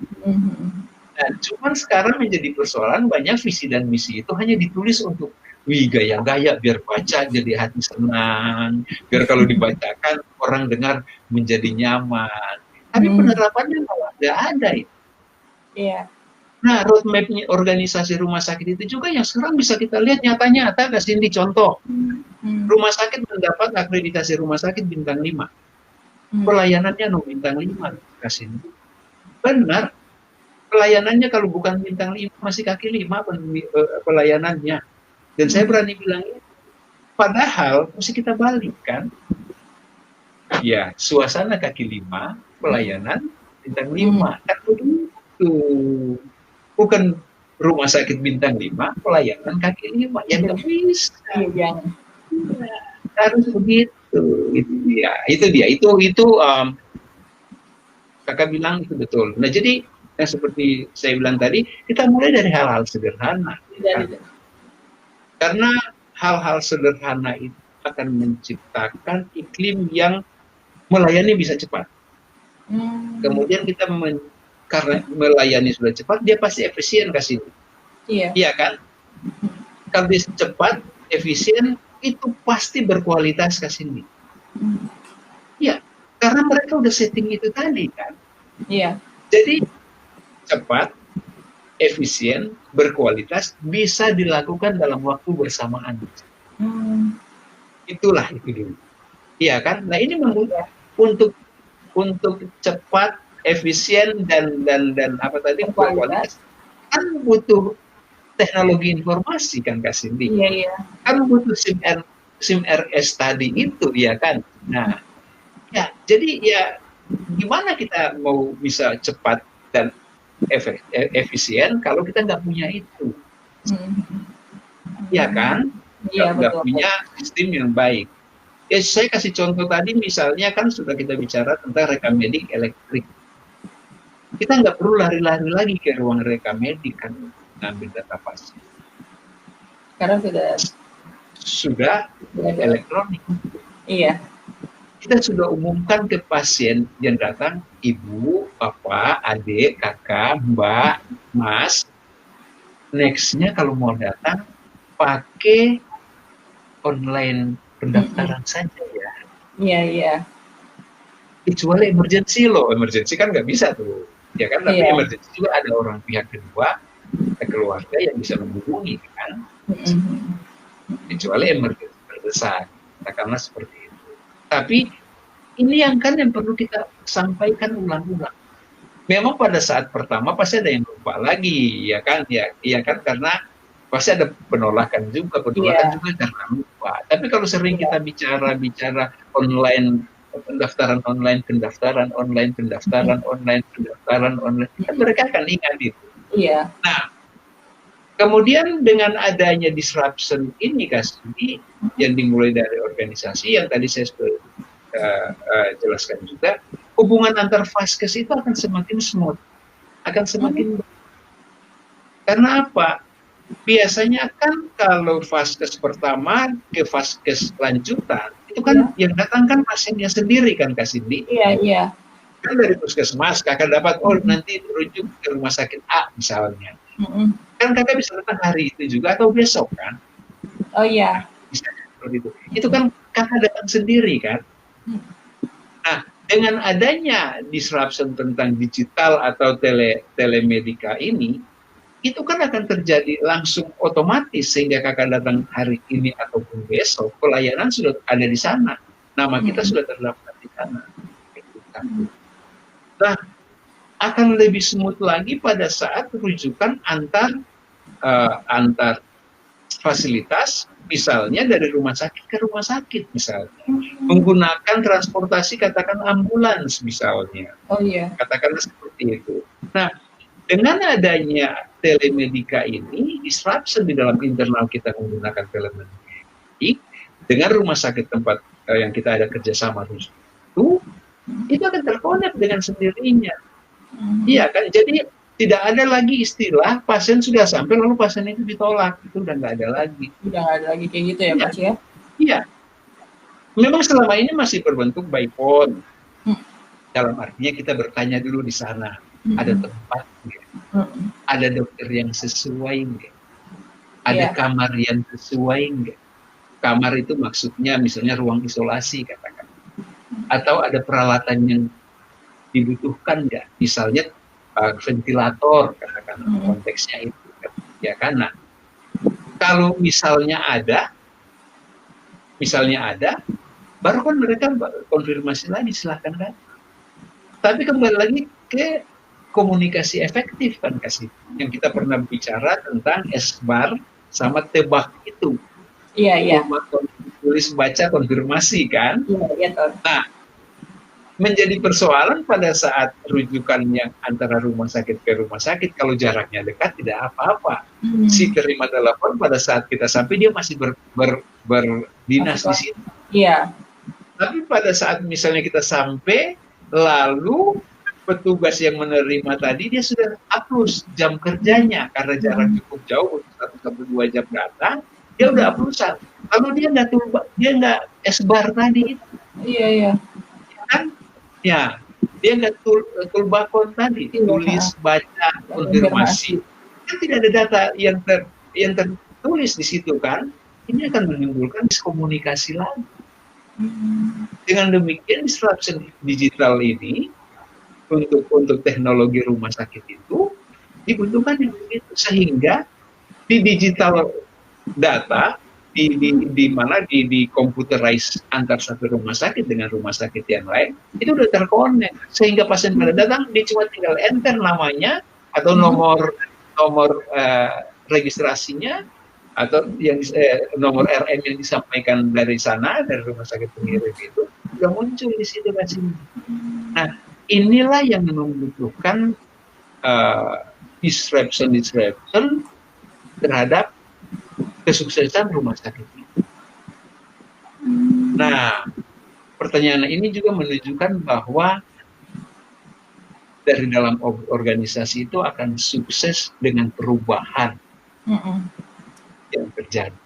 Nah, cuman sekarang menjadi persoalan banyak visi dan misi itu hanya ditulis untuk gaya-gaya biar baca jadi hati senang, biar kalau dibacakan orang dengar menjadi nyaman. Tapi penerapannya malah nggak ada itu. Iya. Nah, roadmap organisasi rumah sakit itu juga yang sekarang bisa kita lihat nyata-nyata. Kasih ini contoh. Rumah sakit mendapat akreditasi rumah sakit bintang 5. Pelayanannya bintang 5. Kasih ini. Benar. Pelayanannya kalau bukan bintang 5 masih kaki 5 pelayanannya. Dan saya berani bilang itu. Padahal mesti kita balik kan. Ya, suasana kaki 5, pelayanan bintang 5. Kan begitu. Bukan rumah sakit bintang 5, pelayanan kaki 5. Ya nggak bisa. Harus begitu. Itu dia. Itu kakak bilang itu betul. Nah, jadi yang seperti saya bilang tadi, kita mulai dari hal-hal sederhana. Kan? Karena hal-hal sederhana itu akan menciptakan iklim yang melayani bisa cepat. Kemudian kita karena melayani sudah cepat, dia pasti efisien kasih. Iya kan? Kalau dia cepat, efisien, itu pasti berkualitas kasih. Iya, karena mereka udah setting itu tadi kan. Iya. Jadi cepat, efisien, berkualitas, bisa dilakukan dalam waktu bersamaan. Itulah itu dulu. Iya kan? Nah ini membuat untuk cepat, efisien dan apa tadi berkualitas kan butuh teknologi informasi kan Kak Cindy. Iya. Kan butuh SIM RS tadi itu ya kan. Nah, ya jadi ya gimana kita mau bisa cepat dan efisien kalau kita nggak punya itu, ya kan? Nggak punya sistem yang baik. Ya saya kasih contoh tadi misalnya kan sudah kita bicara tentang rekamedik elektrik. Kita nggak perlu lari-lari lagi ke ruang rekamedik kan ngambil data pasien. Karena sudah elektronik. Iya. Kita sudah umumkan ke pasien yang datang, ibu, bapak, adik, kakak, mbak, mas. Nextnya kalau mau datang pakai online pendaftaran saja ya. Iya. Kecuali emergency loh, emergency kan nggak bisa tuh, ya kan? Tapi emergency juga ada orang pihak kedua, keluarga yang bisa menghubungi kan. Kecuali emergency terdesak, karena seperti itu. Tapi ini yang perlu kita sampaikan ulang-ulang. Memang pada saat pertama pasti ada yang lupa lagi, ya kan? Ya kan karena pasti ada penolakan juga karena lupa. Tapi kalau sering kita bicara online, pendaftaran online, kan mereka akan ingat itu. Iya. Nah, kemudian dengan adanya disruption ini Kasih, yang dimulai dari organisasi yang tadi saya sudah jelaskan juga, hubungan antar vaskes itu akan semakin smooth, akan semakin karena apa? Biasanya kan kalau vaskes pertama ke vaskes lanjutan itu kan yang datang kan pasiennya sendiri kan Kak Cindy. Iya. Kan dari puskesmas kakak dapat nanti rujuk ke rumah sakit A misalnya. Kan kakak bisa datang hari itu juga atau besok kan? Oh iya. Bisa seperti itu. Itu kan kakak datang sendiri kan? Nah, dengan adanya disruption tentang digital atau telemedika ini, itu kan akan terjadi langsung otomatis sehingga kakak datang hari ini ataupun besok, pelayanan sudah ada di sana. Nama kita sudah terdaftar di sana. Nah, akan lebih smooth lagi pada saat rujukan antar fasilitas, misalnya dari rumah sakit ke rumah sakit misalnya, menggunakan transportasi katakan ambulans misalnya, katakanlah seperti itu. Nah, dengan adanya telemedika ini, disruption di dalam internal kita menggunakan telemedika dengan rumah sakit tempat yang kita ada kerjasama itu akan terkonek dengan sendirinya. Iya kan, jadi tidak ada lagi istilah pasien sudah sampai lalu pasien itu ditolak, itu udah nggak ada lagi. Udah nggak ada lagi kayak gitu ya Mas ya? Iya. Memang selama ini masih berbentuk by phone. Hmm. Dalam artinya kita bertanya dulu di sana, ada tempat nggak? Ada dokter yang sesuai nggak? Ada kamar yang sesuai nggak? Kamar itu maksudnya misalnya ruang isolasi katakan. Atau ada peralatan yang dibutuhkan nggak? Misalnya ventilator katakan konteksnya itu. Ya kan? Nah, kalau misalnya ada, baru kan mereka konfirmasi lagi, silahkan kan. Tapi kembali lagi ke komunikasi efektif kan kasih. Yang kita pernah bicara tentang esbar sama tebak itu. Iya. Tulis baca konfirmasi kan. Iya. Nah, menjadi persoalan pada saat rujukannya antara rumah sakit ke rumah sakit, kalau jaraknya dekat tidak apa-apa. Si terima telepon pada saat kita sampai dia masih berdinas di situ. Iya. Tapi pada saat misalnya kita sampai, lalu petugas yang menerima tadi dia sudah hapus jam kerjanya karena jarak cukup jauh, 1-2 jam datang, dia udah hapusan. Lalu dia nggak esbar tadi itu. Iya. Kan? Ya, dia nggak tulbakon tadi, tulis, baca, konfirmasi. Kan tidak ada data yang tertulis di situ kan. Ini akan menimbulkan miskomunikasi lagi. Dengan demikian disruption digital ini untuk teknologi rumah sakit itu dibutuhkan begitu, sehingga di digital data di computerize antar satu rumah sakit dengan rumah sakit yang lain itu udah terkonek, sehingga pasien pada datang dia cuma tinggal enter namanya atau nomor registrasinya atau yang nomor RM yang disampaikan dari sana, dari rumah sakit pengirim itu sudah muncul di situ kasih. Nah, inilah yang membutuhkan disruption terhadap kesuksesan rumah sakit itu. Nah, pertanyaan ini juga menunjukkan bahwa dari dalam organisasi itu akan sukses dengan perubahan yang terjadi.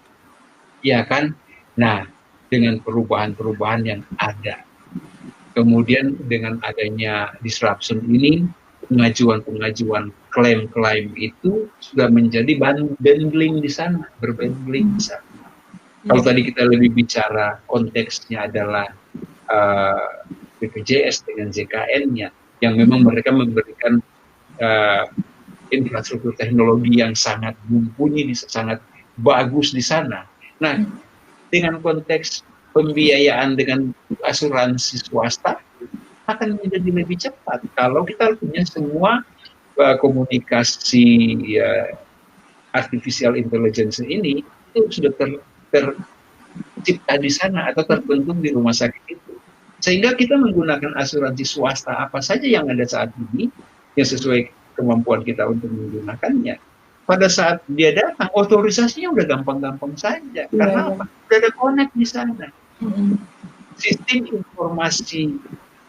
Ya kan? Nah, dengan perubahan-perubahan yang ada. Kemudian dengan adanya disruption ini, pengajuan klaim-klaim itu sudah menjadi bundling di sana, berbundling di sana. Kalau tadi kita lebih bicara konteksnya adalah BPJS dengan JKN-nya, yang memang mereka memberikan infrastruktur teknologi yang sangat mumpuni, sangat bagus di sana. Nah, dengan konteks pembiayaan dengan asuransi swasta akan menjadi lebih cepat kalau kita punya semua komunikasi artificial intelligence ini itu sudah tercipta di sana atau terbentuk di rumah sakit itu, sehingga kita menggunakan asuransi swasta apa saja yang ada saat ini yang sesuai kemampuan kita untuk menggunakannya. Pada saat dia datang, otorisasinya udah gampang-gampang saja. Karena apa? Udah ada connect di sana. Sistem informasi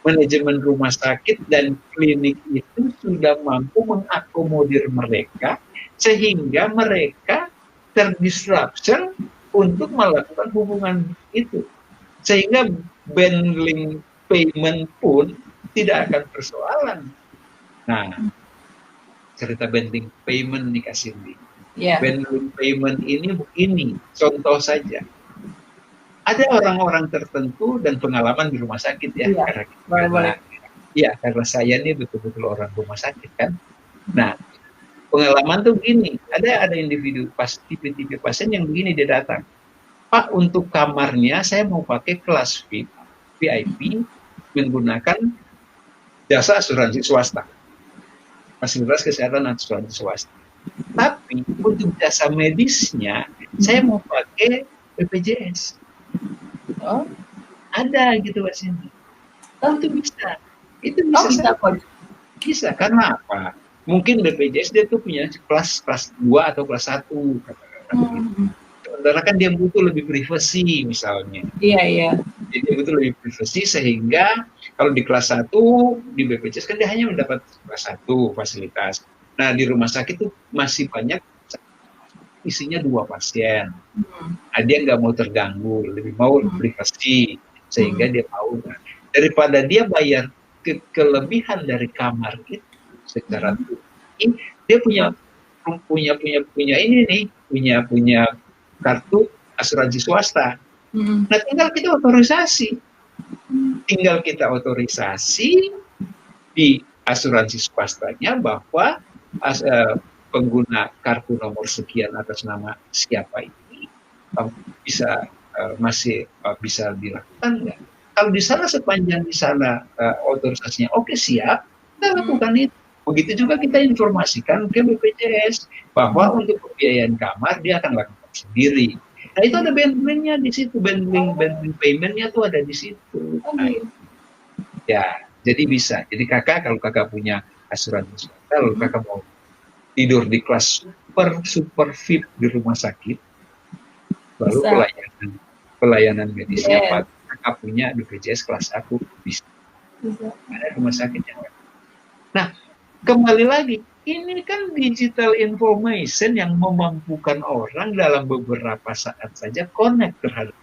manajemen rumah sakit dan klinik itu sudah mampu mengakomodir mereka sehingga mereka terdisruption untuk melakukan hubungan itu. Sehingga bundling payment pun tidak akan persoalan. Nah, cerita bundling payment nih Kak Cindy. Bundling payment ini begini, contoh saja. Ada orang-orang tertentu dan pengalaman di rumah sakit ya. Karena saya ini betul-betul orang rumah sakit kan. Nah, pengalaman tuh begini, ada individu tipe pasien yang begini, dia datang, Pak, untuk kamarnya saya mau pakai kelas VIP menggunakan jasa asuransi swasta, fasilitas kesehatan asuransi swasta. Tapi untuk jasa medisnya saya mau pakai BPJS. Oh, ada gitu Mbak Cindy. Itu bisa. Bisa. Karena apa? Mungkin BPJS dia tuh punya kelas 2 atau kelas 1 katakan. Sementara kan dia butuh lebih privasi misalnya. Iya. Jadi dia butuh lebih privasi sehingga kalau di kelas 1 di BPJS kan dia hanya mendapat kelas 1 fasilitas. Nah, di rumah sakit tuh masih banyak isinya 2 pasien. Dia nggak mau terganggu, lebih mau privasi. sehingga dia mau. Daripada dia bayar kelebihan dari kamar itu secara tunai, dia punya ini nih, punya kartu asuransi swasta. Nah, tinggal kita otorisasi di asuransi swastanya bahwa pengguna kartu nomor sekian atas nama siapa ini masih bisa dilakukan nggak? Kalau di sana sepanjang di sana otorisasinya oke, siap, kita lakukan itu. Begitu juga kita informasikan ke BPJS bahwa untuk pembiayaan kamar dia akan lakukan sendiri. Nah, itu ada bundlingnya di situ, bundling paymentnya tuh ada di situ. Nah, ya, jadi bisa. Jadi kalau kakak punya asuransi swasta, lalu kakak mau tidur di kelas super VIP di rumah sakit, lalu pelayanan medisnya kakak punya BPJS kelas 1 bisa. Ada rumah sakit yang. Nah, kembali lagi, ini kan digital information yang memampukan orang dalam beberapa saat saja connect terhadap.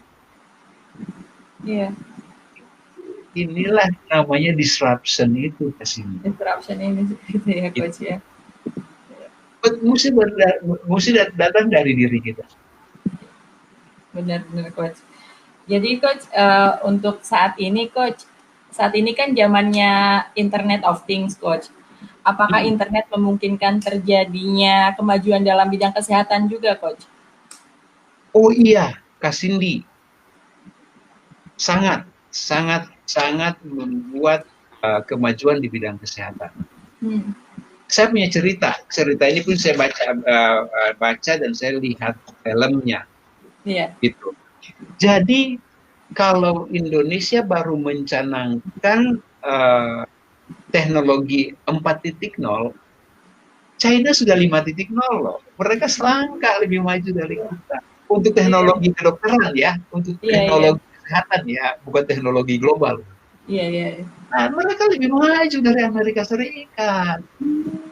Inilah namanya disruption itu kesini. Disruption ini gitu ya, Coach ya. Mesti datang dari diri kita. Benar-benar, Coach. Jadi Coach, untuk saat ini kan zamannya Internet of Things, Coach. Apakah internet memungkinkan terjadinya kemajuan dalam bidang kesehatan juga, Coach? Oh iya, Kak Cindy. Sangat membuat kemajuan di bidang kesehatan. Saya punya cerita ini pun saya baca dan saya lihat filmnya. Gitu. Jadi kalau Indonesia baru mencanangkan teknologi 4.0, China sudah 5.0 loh. Mereka selangkah lebih maju dari kita. Untuk teknologi kedokteran ya, untuk teknologi kesehatan ya, bukan teknologi global. Nah, mereka lebih maju dari Amerika Serikat.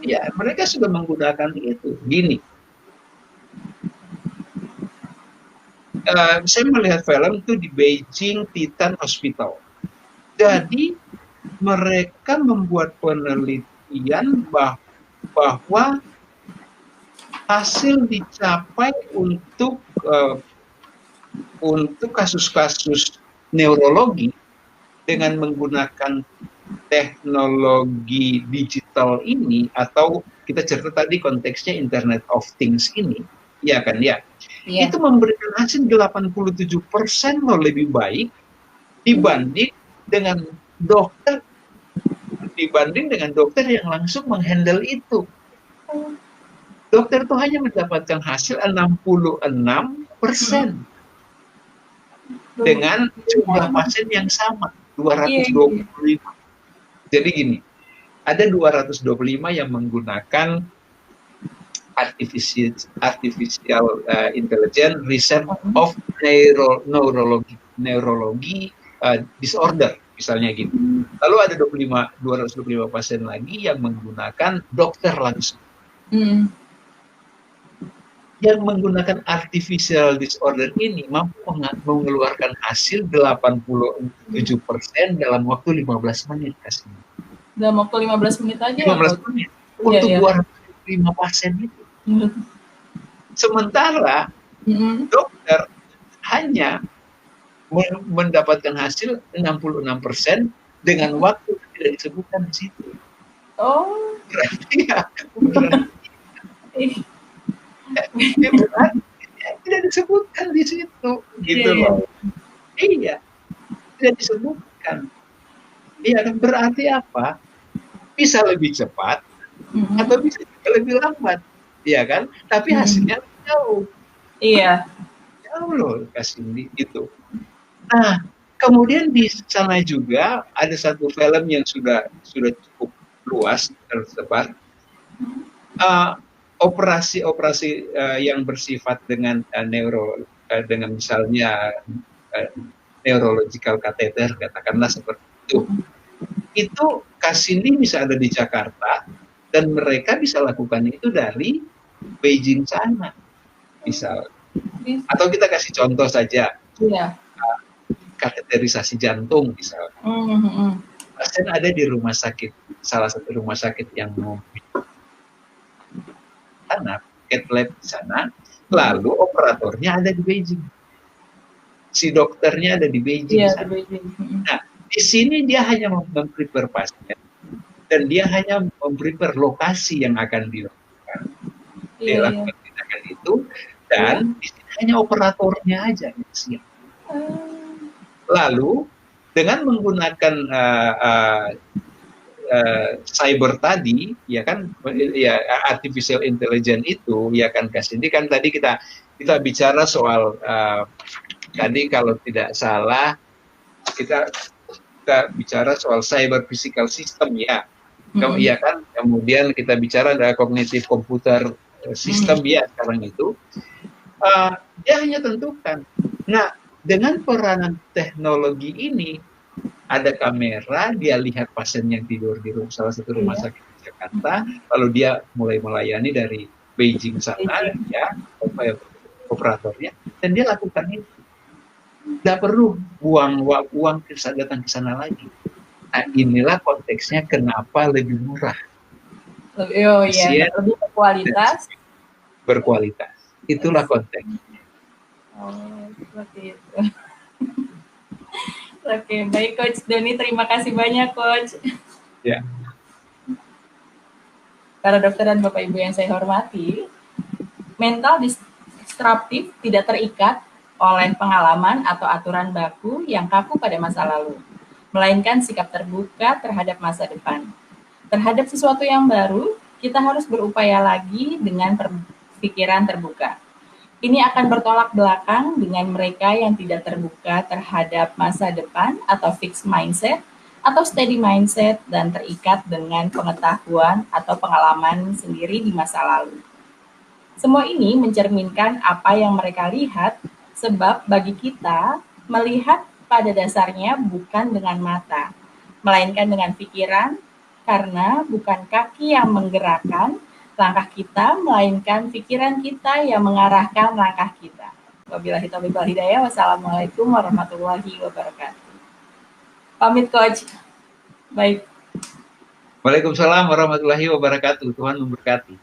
Ya, mereka sudah menggunakan itu. Gini, saya melihat film itu di Beijing Titan Hospital. Jadi mereka membuat penelitian bahwa hasil dicapai untuk kasus-kasus neurologi dengan menggunakan teknologi digital ini, atau kita cerita tadi konteksnya Internet of Things ini, ya kan ya. Itu memberikan hasil 87% loh lebih baik dibanding dengan dokter yang langsung menghandle itu. Dokter itu hanya mendapatkan hasil 66% dengan jumlah pasien yang sama, 225. Jadi gini, ada 225 yang menggunakan artificial intelligence research of neurology disorder, misalnya gitu. Lalu ada 225 pasien lagi yang menggunakan dokter langsung. Yang menggunakan artificial disorder ini mampu mengeluarkan hasil 87% dalam waktu 15 menit. Dalam waktu 15 menit aja? 15 menit. Untuk 205 pasien itu. Sementara dokter hanya mendapatkan hasil 66% dengan waktu yang tidak disebutkan di situ. Oh. Berarti tidak disebutkan di situ, gitu loh. Iya, tidak disebutkan. Iya, berarti apa? Bisa lebih cepat atau bisa lebih lambat, iya kan? Tapi hasilnya jauh. Iya. Jauh loh kasih itu. Nah, kemudian di sana juga ada satu film yang sudah cukup luas tersebar. Operasi yang bersifat dengan dengan misalnya neurological catheter, katakanlah seperti itu. Itu Kasindi bisa ada di Jakarta dan mereka bisa lakukan itu dari Beijing sana, misal. Atau kita kasih contoh saja. kateterisasi jantung misalnya. Pasien ada di rumah sakit, salah satu rumah sakit yang mau sana, cath lab di sana, lalu operatornya ada di Beijing. Si dokternya ada di Beijing. Iya, Nah, di sini dia hanya memprepare pasien dan dia hanya memprepare lokasi yang akan dilakukan. Dia lakukan tindakan itu dan di sini hanya operatornya aja yang siap. Lalu dengan menggunakan cyber tadi, ya kan, ya artificial intelligence itu, ya kan, ini kan tadi kita bicara soal tadi kalau tidak salah kita bicara soal cyber physical system ya, ya kan, kemudian kita bicara ada cognitive computer system ya sekarang itu, dia hanya tentukan. Nah, dengan peranan teknologi ini, ada kamera, dia lihat pasien yang tidur di salah satu rumah sakit di Jakarta, lalu dia mulai melayani dari Beijing sana, ya, operatornya, dan dia lakukan itu. Tidak perlu buang uang datang ke sana lagi. Nah, inilah konteksnya kenapa lebih murah. Iya, lebih berkualitas. Berkualitas. Itulah konteksnya. Oh, seperti itu. Oke, baik Coach Doni, terima kasih banyak Coach. Ya. Para dokter dan Bapak Ibu yang saya hormati, mental disruptif tidak terikat oleh pengalaman atau aturan baku yang kaku pada masa lalu, melainkan sikap terbuka terhadap masa depan. Terhadap sesuatu yang baru, kita harus berupaya lagi dengan pikiran terbuka. Ini akan bertolak belakang dengan mereka yang tidak terbuka terhadap masa depan atau fixed mindset atau steady mindset dan terikat dengan pengetahuan atau pengalaman sendiri di masa lalu. Semua ini mencerminkan apa yang mereka lihat, sebab bagi kita melihat pada dasarnya bukan dengan mata, melainkan dengan pikiran, karena bukan kaki yang menggerakkan langkah kita, melainkan pikiran kita yang mengarahkan langkah kita. Wabillahi taufiq wal hidayah. Wassalamualaikum warahmatullahi wabarakatuh. Pamit Coach. Baik. Waalaikumsalam warahmatullahi wabarakatuh. Tuhan memberkati.